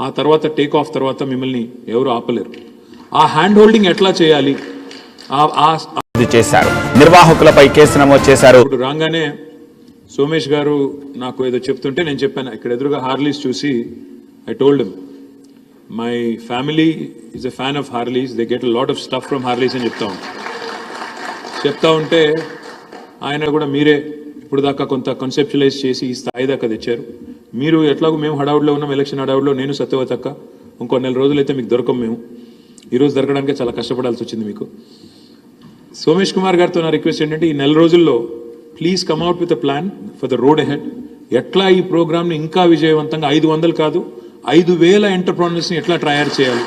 ఆ తర్వాత టేక్ ఆఫ్ తర్వాత మిమ్మల్ని ఎవరు ఆపలేరు. ఆ హ్యాండ్ హోల్డింగ్ ఎట్లా చేయాలి చేశారు. నిర్వాహకులపై కేసు నమోదు చేశారు. ఇప్పుడు రాగానే సోమేష్ గారు నాకు ఏదో చెప్తుంటే నేను చెప్పాను, ఇక్కడ ఎదురుగా హార్లీస్ చూసి I told him, my family is a fan of Harley's, they get a lot of stuff from Harley's అని చెప్తా ఉంటే ఆయన కూడా మీరే ఇప్పుడు దాకా కొంత కన్సెప్చువలైజ్ చేసి ఈ స్థాయి దాకా తెచ్చారు. మీరు ఎట్లాగో మేము హడావుడిలో ఉన్నాం, ఎలక్షన్ హడావుడిలో, నేను సత్యవతక్క, ఇంకో 4 రోజులైతే మీకు దొరకం. మేము ఈరోజు దొరకడానికి చాలా కష్టపడాల్సి వచ్చింది మీకు. సోమేష్ కుమార్ గారితో నా రిక్వెస్ట్ ఏంటంటే, ఈ 4 రోజుల్లో please come out with a plan for the road ahead. ఎట్లా ఈ ప్రోగ్రామ్ని ఇంకా విజయవంతంగా 500 కాదు 5,000 ఎంటర్ప్రెన్యూర్స్ని ఎట్లా తయారు చేయాలి,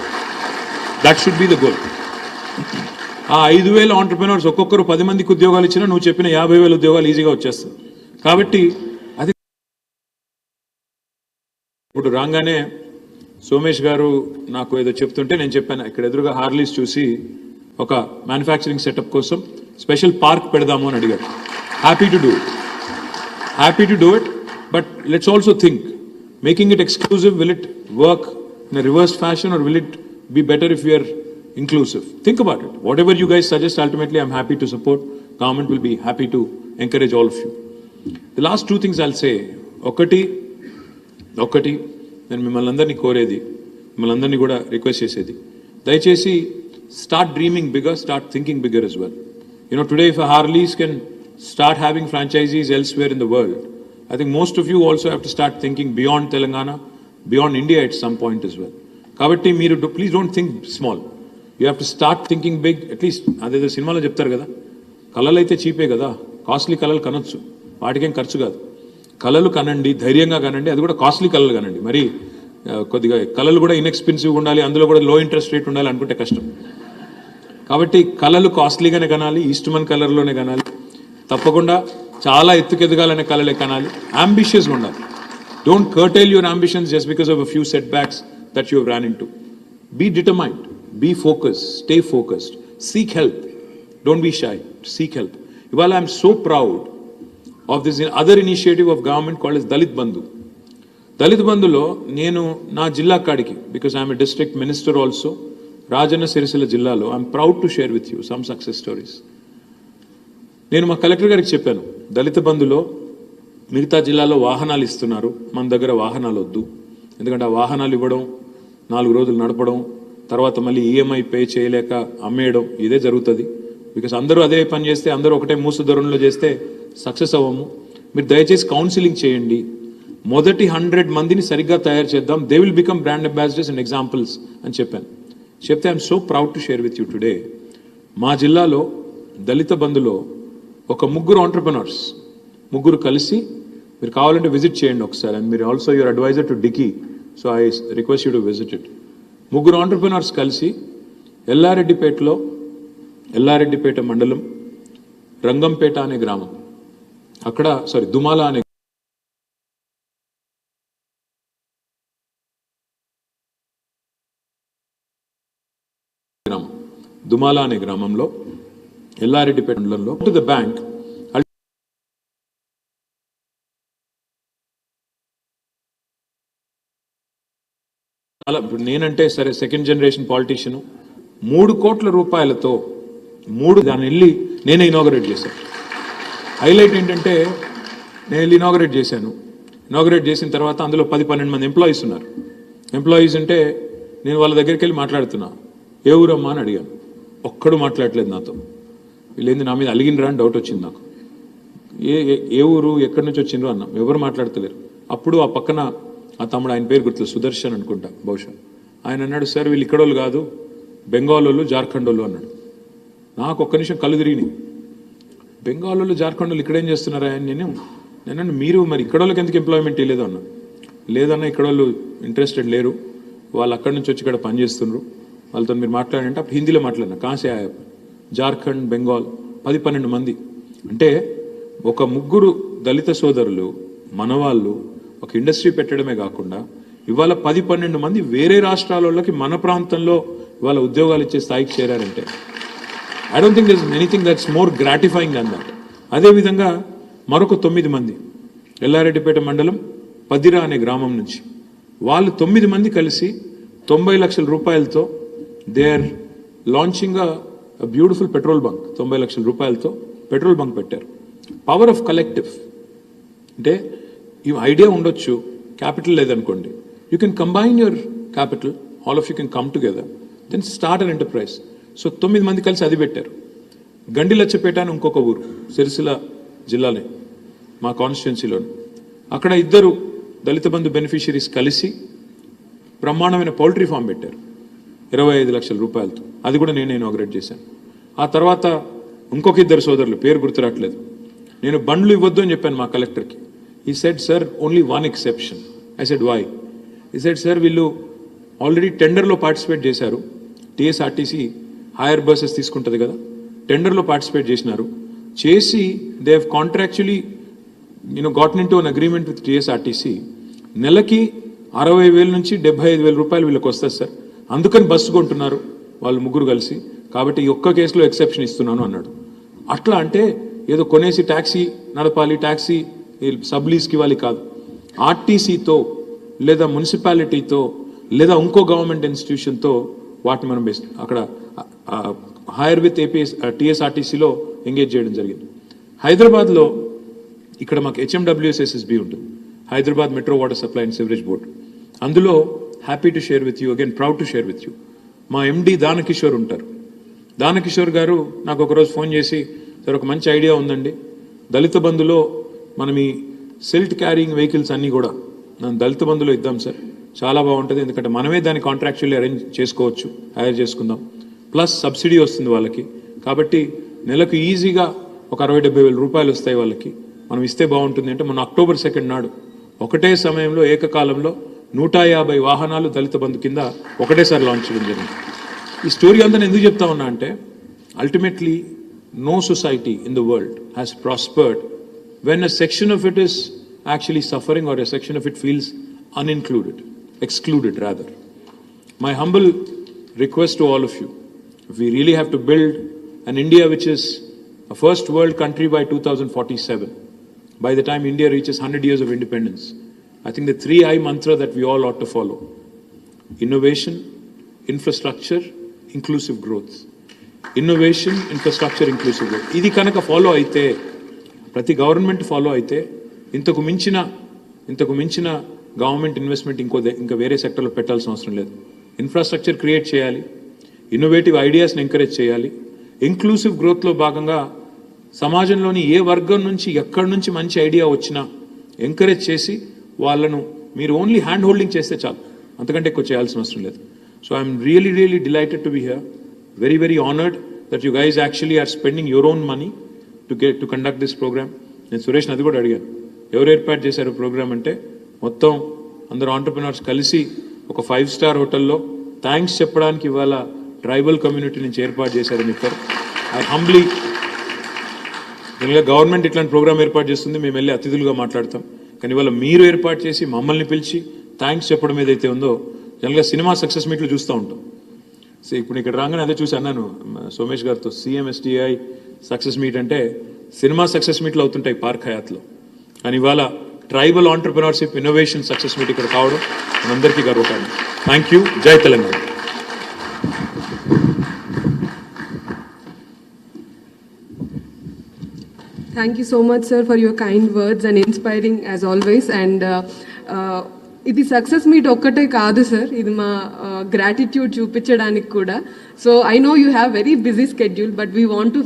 that should be the goal. ఆ 5,000 ఆంటర్ప్రెన్యూర్స్ ఒక్కొక్కరు 10 మందికి ఉద్యోగాలు ఇచ్చినా నువ్వు చెప్పిన 50,000 ఉద్యోగాలు ఈజీగా వచ్చేస్తుంది. కాబట్టి అది ఇప్పుడు రాగానే సోమేష్ గారు నాకు ఏదో చెప్తుంటే నేను చెప్పాను, ఇక్కడ ఎదురుగా హార్లీస్ చూసి ఒక మ్యానుఫ్యాక్చరింగ్ సెటప్ కోసం స్పెషల్ పార్క్ పెడదాము అని అడిగారు. Happy to do it, but let's also think, making it exclusive, will it work in a reverse fashion or will it be better if you're inclusive? Think about it. Whatever you guys suggest, ultimately I'm happy to support. Government will be happy to encourage all of you. The last 2 things I'll say. ఒకటి నేను మిమ్మల్ని అందరినీ కోరేది, మిమ్మల్ని అందరినీ కూడా రిక్వెస్ట్ చేసేది, దయచేసి start dreaming bigger, start thinking bigger as well. You know, today if a Harleys can start having franchisees elsewhere in the world, I think most of you also have to start thinking beyond Telangana, beyond India at some point as well. కాబట్టి మీరు please don't think small. You have to start thinking big. At least అదేదో సినిమాలో చెప్తారు కదా, కళలు అయితే చీపే కదా, కాస్ట్లీ కళలు కనొచ్చు, వాటికేం ఖర్చు కాదు. కళలు కనండి, ధైర్యంగా కనండి, అది కూడా కాస్ట్లీ కళలు కనండి. మరి కొద్దిగా కళలు కూడా ఇన్ఎక్స్పెన్సివ్గా ఉండాలి, అందులో కూడా లో ఇంట్రెస్ట్ రేట్ ఉండాలి అనుకుంటే కష్టం. కాబట్టి కళలు కాస్ట్లీగానే కనాలి, ఈస్ట్మన్ కలర్లోనే కనాలి, తప్పకుండా చాలా ఎత్తుకెదగాలనే కళలే కనాలి, అంబిషియస్గా ఉండాలి. Don't curtail your ambitions just because of a few setbacks that you have run into. Be determined, be focused, stay focused, seek help, don't be shy, seek help. Ivala, I'm so proud of this other initiative of government called as Dalit Bandhu. Dalit Bandhulo nenu na jilla kadiki, because I'm a district minister also, Rajanna Sirisila jillalo, I'm proud to share with you some success stories. నేను మా కలెక్టర్ గారికి చెప్పాను, దళిత బంధులో మిగతా జిల్లాలో వాహనాలు ఇస్తున్నారు, మన దగ్గర వాహనాలు వద్దు. ఎందుకంటే ఆ వాహనాలు ఇవ్వడం, 4 రోజులు నడపడం, తర్వాత మళ్ళీ ఈఎంఐ పే చేయలేక అమ్మేయడం, ఇదే జరుగుతుంది. బికాస్ అందరూ అదే పని చేస్తే, అందరూ ఒకటే మూసు ధోరణిలో చేస్తే సక్సెస్ అవ్వము. మీరు దయచేసి కౌన్సిలింగ్ చేయండి, మొదటి 100 మందిని సరిగ్గా తయారు చేద్దాం, they will become brand ambassadors and examples అని చెప్పాను. చెప్తే I'm so proud to share with you today, మా జిల్లాలో దళిత బంధులో ఒక 3 ఆంటర్ప్రెనర్స్, 3 కలిసి, మీరు కావాలంటే విజిట్ చేయండి ఒకసారి. అండ్ మీరు also your advisor to DICCI, so I request you to visit it. ముగ్గురు ఆంటర్ప్రినర్స్ కలిసి ఎల్లారెడ్డిపేట మండలం రంగంపేట అనే గ్రామం, అక్కడ దుమాల అనే గ్రామంలో ఎల్లారెడ్డిపేట మండలంలో టు ద బ్యాంక్ ఇప్పుడు నేనంటే సరే సెకండ్ జనరేషన్ పాలిటీషియన్, 3 కోట్ల రూపాయలతో దాన్ని వెళ్ళి నేనే ఇనాగరేట్ చేశాను. హైలైట్ ఏంటంటే నేను వెళ్ళి ఇనాగరేట్ చేసిన తర్వాత అందులో 10-12 మంది ఎంప్లాయీస్ ఉన్నారు. ఎంప్లాయీస్ అంటే నేను వాళ్ళ దగ్గరికి వెళ్ళి మాట్లాడుతున్నా, ఏ ఊరమ్మా అని అడిగాను. ఒక్కడు మాట్లాడలేదు నాతో. వీళ్ళేంది నా మీద అలిగినరా అని డౌట్ వచ్చింది నాకు. ఏ ఊరు ఎక్కడి నుంచి వచ్చిండ్రు అన్నాం, ఎవరు మాట్లాడతలేరు. అప్పుడు ఆ పక్కన ఆ తమ్ముడు, ఆయన పేరు గుర్తులేదు, సుదర్శన్ అనుకుంటా బహుశా, ఆయన అన్నాడు, సార్ వీళ్ళు ఇక్కడోళ్ళు కాదు, బెంగాల్ వాళ్ళు, జార్ఖండ్ వాళ్ళు అన్నాడు. నాకు ఒక్క నిమిషం కళ్ళు తిరిగినాయి. బెంగాల్ వాళ్ళు, జార్ఖండ్ వాళ్ళు ఇక్కడేం చేస్తున్నారా అని నేను మీరు మరి ఇక్కడోళ్ళకి ఎందుకు ఎంప్లాయ్మెంట్ ఇవ్వలేదు అన్నా. లేదన్నా ఇక్కడోళ్ళు ఇంట్రెస్టెడ్ లేరు, వాళ్ళు అక్కడి నుంచి వచ్చి ఇక్కడ పనిచేస్తున్నారు, వాళ్ళతో మీరు మాట్లాడంటే అప్పుడు హిందీలో మాట్లాడినా. కాసే జార్ఖండ్, బెంగాల్ 10-12 మంది. అంటే ఒక ముగ్గురు దళిత సోదరులు మనవాళ్ళు ఒక ఇండస్ట్రీ పెట్టడమే కాకుండా ఇవాళ 10-12 మంది వేరే రాష్ట్రాలకి మన ప్రాంతంలో ఇవాళ ఉద్యోగాలు ఇచ్చే స్థాయికి చేరారంటే I don't think there is anything that's more gratifying than that. అదేవిధంగా మరొక 9 మంది ఎల్లారెడ్డిపేట మండలం పదిరా అనే గ్రామం నుంచి వాళ్ళు 9 మంది కలిసి 90 లక్షల రూపాయలతో they are launching a beautiful petrol bunk. 90 లక్షల రూపాయలతో పెట్రోల్ బంక్ పెట్టారు. పవర్ ఆఫ్ కలెక్టివ్ అంటే ఈ ఐడియా ఉండొచ్చు, క్యాపిటల్ లేదనుకోండి, you can combine your capital, all of you can come together, then start an enterprise. So 9 మంది కలిసి అది పెట్టారు. గండిలచ్చపేట అని ఇంకొక ఊరు సిరిసిల్ల జిల్లాలో మా కాన్స్టిట్యున్సీలోని, అక్కడ 2 దళిత బంధు బెనిఫిషరీస్ కలిసి బ్రహ్మాండమైన పౌల్ట్రీ ఫామ్ పెట్టారు 25 లక్షల రూపాయలతో. అది కూడా నేను ఇనాగరేట్ చేశాను. ఆ తర్వాత ఇంకొక 2 సోదరులు, పేరు గుర్తురాట్లేదు, నేను బండ్లు ఇవ్వద్దు అని చెప్పాను మా కలెక్టర్కి. He said sir only 1 exception. I said why? He said sir వీళ్ళు ఆల్రెడీ టెండర్లో పార్టిసిపేట్ చేశారు, టీఎస్ఆర్టీసీ హైయర్ బస్సెస్ తీసుకుంటుంది కదా, టెండర్లో పార్టిసిపేట్ చేసి they have contractually gotten into an agreement with TSRTC. నెలకి 60,000 నుంచి 75,000 రూపాయలు వీళ్ళకి వస్తుంది సార్, అందుకని బస్సు కొంటున్నారు వాళ్ళు ముగ్గురు కలిసి, కాబట్టి ఈ ఒక్క కేసులో ఎక్సెప్షన్ ఇస్తున్నాను అన్నాడు. అట్లా అంటే ఏదో కొనేసి ట్యాక్సీ నడపాలి, ట్యాక్సీ సబ్లీస్కి ఇవ్వాలి కాదు, ఆర్టీసీతో లేదా మున్సిపాలిటీతో లేదా ఇంకో గవర్నమెంట్ ఇన్స్టిట్యూషన్తో వాటిని మనం అక్కడ హైర్ విత్ టీఎస్ఆర్టీసీలో ఎంగేజ్ చేయడం జరిగింది. హైదరాబాద్లో ఇక్కడ మాకు HMWSSB ఉంటుంది, Hyderabad metro water supply and sewerage board. అందులో happy to share with you, again proud to share with you, మా MD దానకిషోర్ ఉంటారు. దానకిషోర్ గారు నాకు ఒకరోజు ఫోన్ చేసి, సార్ ఒక మంచి ఐడియా ఉందండి, దళిత బంధులో మనం ఈ సిల్ట్ క్యారింగ్ వెహికల్స్ అన్నీ కూడా మనం దళిత బంధులో ఇద్దాం సార్, చాలా బాగుంటుంది, ఎందుకంటే మనమే దాన్ని కాంట్రాక్చువల్లీ అరేంజ్ చేసుకోవచ్చు, హైర్ చేసుకుందాం, ప్లస్ సబ్సిడీ వస్తుంది వాళ్ళకి, కాబట్టి నెలకు ఈజీగా ఒక 60-70 రూపాయలు వస్తాయి వాళ్ళకి, మనం ఇస్తే బాగుంటుంది అంటే మొన్న అక్టోబర్ 2 నాడు ఒకటే సమయంలో ఏకకాలంలో 150 వాహనాలు దళిత బంధు కింద ఒకటేసారి లాంచ్ చేయడం జరిగింది. ఈ స్టోరీ అంతా నేను ఎందుకు చెప్తా ఉన్నా అంటే ultimately no society in the world has prospered when a section of it is actually suffering or a section of it feels excluded rather. My humble request to all of you, if we really have to build an India which is a first world country by 2047, by the time India reaches 100 years of independence, I think the 3I mantra that we all ought to follow: innovation, infrastructure, inclusive growth. Innovation, infrastructure, inclusive growth. ఇది కనుక ఫాలో అయితే, ప్రతి గవర్నమెంట్ ఫాలో అయితే, ఇంతకు మించిన గవర్నమెంట్ ఇన్వెస్ట్మెంట్ ఇంకా వేరే సెక్టర్లో పెట్టాల్సిన అవసరం లేదు. ఇన్ఫ్రాస్ట్రక్చర్ క్రియేట్ చేయాలి, ఇన్నోవేటివ్ ఐడియాస్ని ఎంకరేజ్ చేయాలి, ఇంక్లూసివ్ గ్రోత్లో భాగంగా సమాజంలోని ఏ వర్గం నుంచి ఎక్కడి నుంచి మంచి ఐడియా వచ్చినా ఎంకరేజ్ చేసి వాళ్ళను మీరు ఓన్లీ హ్యాండ్ హోల్డింగ్ చేస్తే చాలు, అంతకంటే ఎక్కువ చేయాల్సిన అవసరం లేదు. So I'm really delighted to be here, very honored that you guys actually are spending your own money to conduct this program. నేను సురేష్ అది కూడా అడిగాను, ఎవరు ఏర్పాటు చేశారు ప్రోగ్రామ్ అంటే, మొత్తం అందరు ఆంటర్ప్రినర్స్ కలిసి ఒక 5-స్టార్ హోటల్లో థ్యాంక్స్ చెప్పడానికి ఇవాళ ట్రైబల్ కమ్యూనిటీ నుంచి ఏర్పాటు చేశారు మిత్రులు. ఐ హంబ్లీ జనరల్గా గవర్నమెంట్ ఇట్లాంటి ప్రోగ్రామ్ ఏర్పాటు చేస్తుంది, మేము వెళ్ళి అతిథులుగా మాట్లాడతాం. కానీ ఇవాళ మీరు ఏర్పాటు చేసి మమ్మల్ని పిలిచి థ్యాంక్స్ చెప్పడం ఏదైతే ఉందో, జనరల్గా సినిమా సక్సెస్ మీట్లు చూస్తూ ఉంటాం. సో ఇప్పుడు ఇక్కడ రాగానే అదే చూసి అన్నాను సోమేష్ గారితో, CMSTEI సక్సెస్ మీట్ అంటే సినిమా సక్సెస్ మీట్లు అవుతుంటాయి పార్క్ హయాత్లో, కానీ ఇవాళ tribal entrepreneurship innovation success meet ఇక్కడ కావడం మనందరికీ గర్వకారణం. Thank you. జై Telangana. Thank you so much, sir, for your kind words and inspiring as always. And ఇది సక్సెస్ మీట్ ఒక్కటే కాదు సార్, ఇది మా గ్రాటిట్యూడ్ చూపించడానికి కూడా. So I know you have very busy schedule, but we want to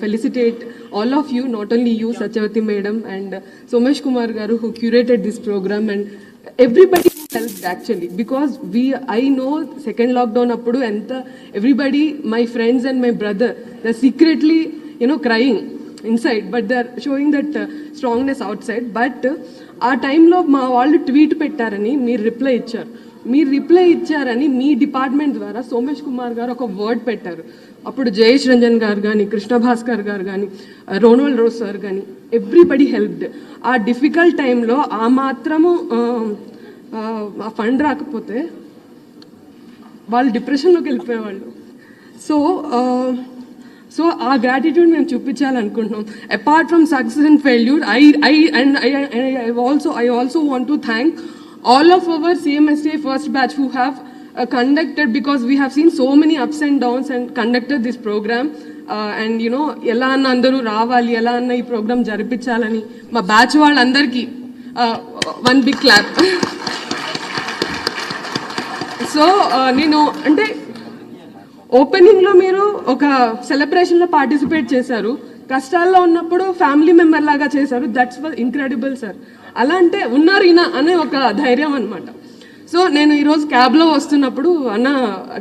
felicitate all of you, not only you, Satyavati madam and Somesh Kumar garu, who curated this program, and everybody who helped actually, because I know second lockdown appudu enta everybody, my friends and my brother, they're secretly crying inside, but they're showing that strongness outside. But ఆ టైంలో మా వాళ్ళు ట్వీట్ పెట్టారని మీరు రిప్లై ఇచ్చారని మీ డిపార్ట్మెంట్ ద్వారా సోమేష్ కుమార్ గారు ఒక వర్డ్ పెట్టారు. అప్పుడు జయేష్ రంజన్ గారు కానీ, కృష్ణ భాస్కర్ గారు కానీ, రోనాల్డ్ రోజ్ సార్ కానీ, ఎవ్రీబడి హెల్ప్డ్. ఆ డిఫికల్ట్ టైంలో ఆ మాత్రము ఆ ఫండ్ రాకపోతే వాళ్ళు డిప్రెషన్లోకి వెళ్ళిపోయేవాళ్ళు. సో ఆ గ్రాటిట్యూడ్ మేము చూపించాలనుకుంటున్నాం. Apart from success and failure, I also want to thank all of our CMSTEI first batch who have conducted, because we have seen so many ups and downs and conducted this program. And ఎలా అన్న అందరూ రావాలి, ఎలా అన్న ఈ ప్రోగ్రామ్ జరిపించాలని మా బ్యాచ్ వాళ్ళందరికీ one big clap. సో నేను అంటే ఓపెనింగ్లో మీరు ఒక సెలబ్రేషన్లో పార్టిసిపేట్ చేశారు, కష్టాల్లో ఉన్నప్పుడు ఫ్యామిలీ మెంబర్ లాగా చేశారు. That's was incredible sir. అలా అంటే ఉన్నారు ఈయన అనే ఒక ధైర్యం అనమాట. సో నేను ఈరోజు క్యాబ్లో వస్తున్నప్పుడు అన్న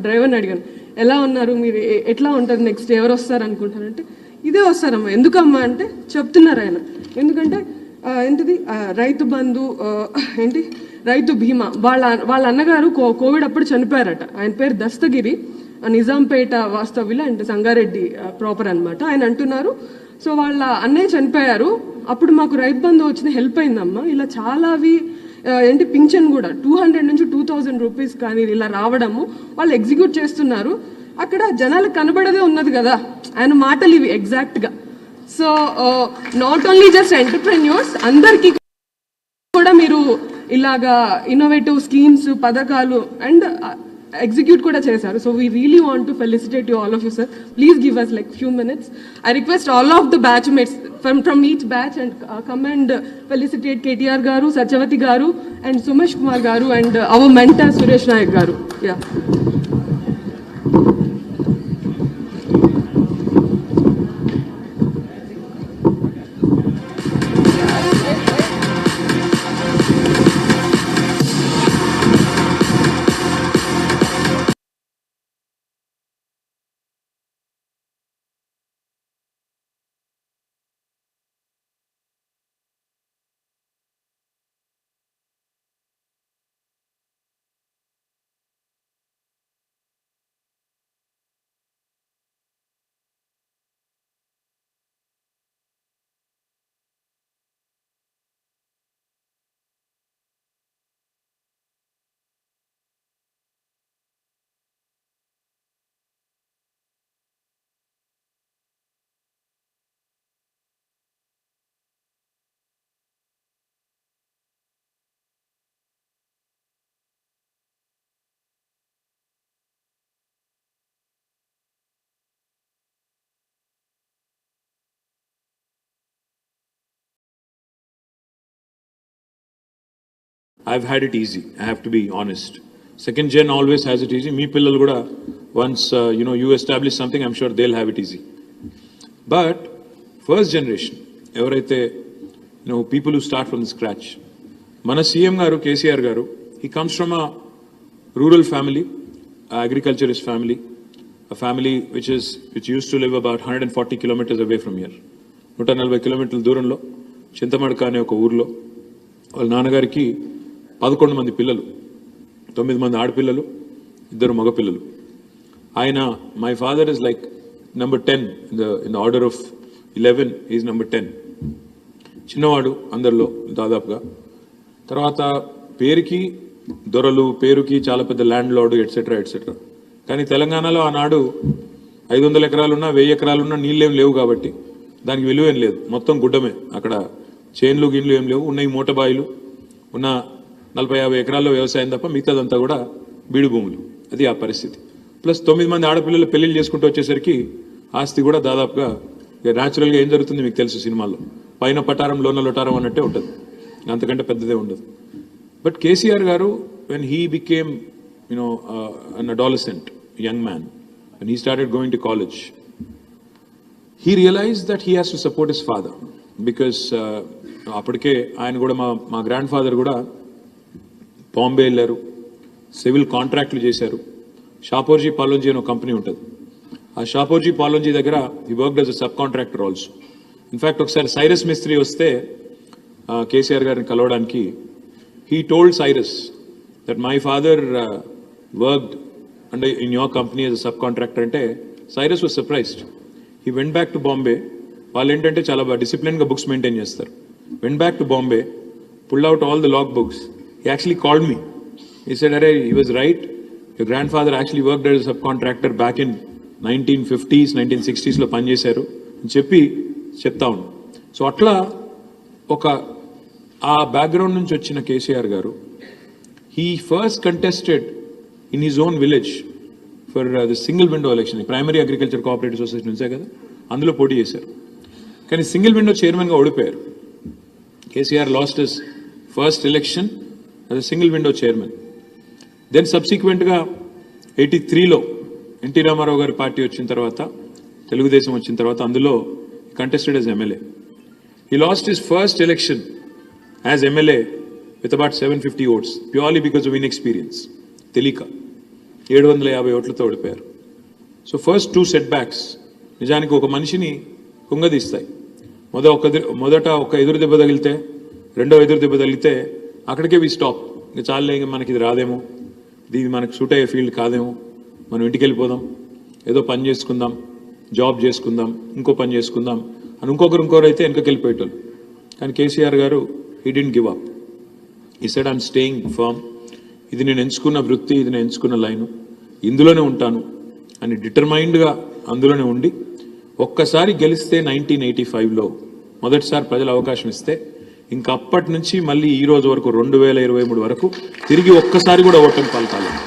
డ్రైవర్ని అడిగాను, ఎలా ఉన్నారు మీరు, ఎట్లా ఉంటుంది నెక్స్ట్, ఎవరు వస్తారు అనుకుంటారంటే, ఇదే వస్తారమ్మా. ఎందుకమ్మా అంటే చెప్తున్నారు ఆయన, ఎందుకంటే ఏంటిది రైతు బంధు ఏంటి రైతు బీమా, వాళ్ళ అన్నగారు కోవిడ్ అప్పుడు చనిపోయారట. ఆయన పేరు దస్తగిరి, నిజాంపేట వాస్తవ్యులు అండ్ సంగారెడ్డి ప్రాపర్ అనమాట. ఆయన అంటున్నారు, సో వాళ్ళ అన్నయ్య చనిపోయారు, అప్పుడు మాకు రైతు బంధు వచ్చిన హెల్ప్ అయిందమ్మా. ఇలా చాలావి ఏంటి పింఛన్ కూడా 200 నుంచి 2000 రూపీస్ కానీ ఇలా రావడము వాళ్ళు ఎగ్జిక్యూట్ చేస్తున్నారు. అక్కడ జనాలకు కనబడదే ఉన్నది కదా ఆయన మాటలు ఇవి ఎగ్జాక్ట్గా. So not only just entrepreneurs, అందరికీ కూడా మీరు ఇలాగా ఇన్నోవేటివ్ స్కీమ్స్, పథకాలు and execute kuda chesaru. So we really want to felicitate you, all of you, sir. Please give us like few minutes. I request all of the batchmates from each batch and come and felicitate KTR garu, Satyavati garu and Somesh Kumar garu and our mentor Suresh Nayak garu. Yeah. I've had it easy. I have to be honest. Second gen always has it easy. Me pillalu kuda once you establish something, I'm sure they'll have it easy. But first generation, evaraithe people who start from the scratch. Mana CM garu KCR garu, he comes from a rural family, agriculturist family, a family which used to live about 140 kilometers away from here. 140 kilometers దూరంలో చింతమడక అనే ఒక ఊర్లో వాళ్ళ నాన్నగారికి 11 మంది పిల్లలు, 9 మంది ఆడపిల్లలు, 2 మగపిల్లలు. ఆయన my father is like number 10 in the order of 11 is number 10. చిన్నవాడు అందరిలో దాదాపుగా. తర్వాత పేరుకి దొరలు, పేరుకి చాలా పెద్ద ల్యాండ్ లార్డు ఎట్సెట్రా ఎట్సెట్రా. కానీ తెలంగాణలో ఆనాడు 500 ఎకరాలున్నా 1000 ఎకరాలున్నా నీళ్ళేం లేవు కాబట్టి దానికి విలువ ఏం లేదు, మొత్తం గుడ్డమే. అక్కడ చేన్లు గిన్లు ఏం లేవు, ఉన్న ఈ మూటబాయిలు, ఉన్న 40-50 ఎకరాల్లో వ్యవసాయం తప్ప మిగతాదంతా కూడా బీడు భూములు. అది ఆ పరిస్థితి. ప్లస్ 9 మంది ఆడపిల్లలు పెళ్లిళ్ళు చేసుకుంటూ వచ్చేసరికి ఆస్తి కూడా దాదాపుగా న్యాచురల్గా ఏం జరుగుతుంది మీకు తెలుసు, సినిమాల్లో పైన పటారం లోన లొటారం అన్నట్టే ఉంటుంది, అంతకంటే పెద్దదే ఉండదు. బట్ కేసీఆర్ గారు when he became an adolescent, young man, when he started going to college, he realized that he has to support his father because అప్పటికే ఆయన కూడా మా గ్రాండ్ ఫాదర్ కూడా బాంబే వెళ్ళారు, సివిల్ కాంట్రాక్ట్లు చేశారు. షాపోర్జీ పాలోంజీ అనే ఒక కంపెనీ ఉంటుంది. ఆ షాపోర్జీ పాలోంజీ దగ్గర he worked as a sub contractor also. In fact ఒకసారి సైరస్ మిస్త్రీ వస్తే కేసీఆర్ గారిని కలవడానికి, he told Cyrus that my father worked in your company as a subcontractor. Ante Cyrus was surprised. He went back to Bombay. వాళ్ళు ఏంటంటే చాలా డిసిప్లిన్గా బుక్స్ మెయింటైన్ చేస్తారు. Went back to Bombay, pulled out all the log books. He actually called me. He said, "Arey, he was right. Your grandfather actually worked as a subcontractor back in 1950s, 1960s లో పనిచేశారు" అని చెప్తా ఉన్నాను. సో అట్లా ఒక ఆ బ్యాక్గ్రౌండ్ నుంచి వచ్చిన కేసీఆర్ గారు, he first contested in his own village for the single window election. Primary agriculture cooperative society నుంచే కదా, అందులో పోటీ చేశారు. కానీ సింగిల్ విండో చైర్మన్గా ఓడిపోయారు. KCR lost his first election as a single window chairman. Then సబ్సిక్వెంట్గా 83లో ఎన్టీ రామారావు గారి పార్టీ వచ్చిన తర్వాత, తెలుగుదేశం వచ్చిన తర్వాత అందులో contested as MLA. He lost his first election as MLA with about 750 votes purely because of inexperience. తెలియక 750 ఓట్లతో ఓడిపోయారు. సో ఫస్ట్ 2 setbacks నిజానికి ఒక మనిషిని కుంగదీస్తాయి. మొదట ఒక ఎదురు దెబ్బ తగిలితే, రెండో ఎదురు దెబ్బ తగిలితే అక్కడికే వి స్టాప్. ఇంకా చాలే, మనకి ఇది రాదేమో, ఇది మనకు సూట్ అయ్యే ఫీల్డ్ కాదేమో, మనం ఇంటికి వెళ్ళిపోదాం, ఏదో పని చేసుకుందాం, జాబ్ చేసుకుందాం, ఇంకో పని చేసుకుందాం అని ఇంకొకరు అయితే వెనకకి వెళ్ళిపోయేటోళ్ళు. కానీ కేసీఆర్ గారు he didn't give up. He said, "I'm staying firm. ఇది నేను ఎంచుకున్న వృత్తి, ఇది నేను ఎంచుకున్న లైను, ఇందులోనే ఉంటాను" అని డిటర్మైన్డ్గా అందులోనే ఉండి, ఒక్కసారి గెలిస్తే 1985లో మొదటిసారి ప్రజలు అవకాశం ఇస్తే, ఇంకా అప్పటి నుంచి మళ్ళీ ఈ రోజు వరకు 2023 వరకు తిరిగి ఒక్కసారి కూడా ఓటమి పాల్కాలేదు.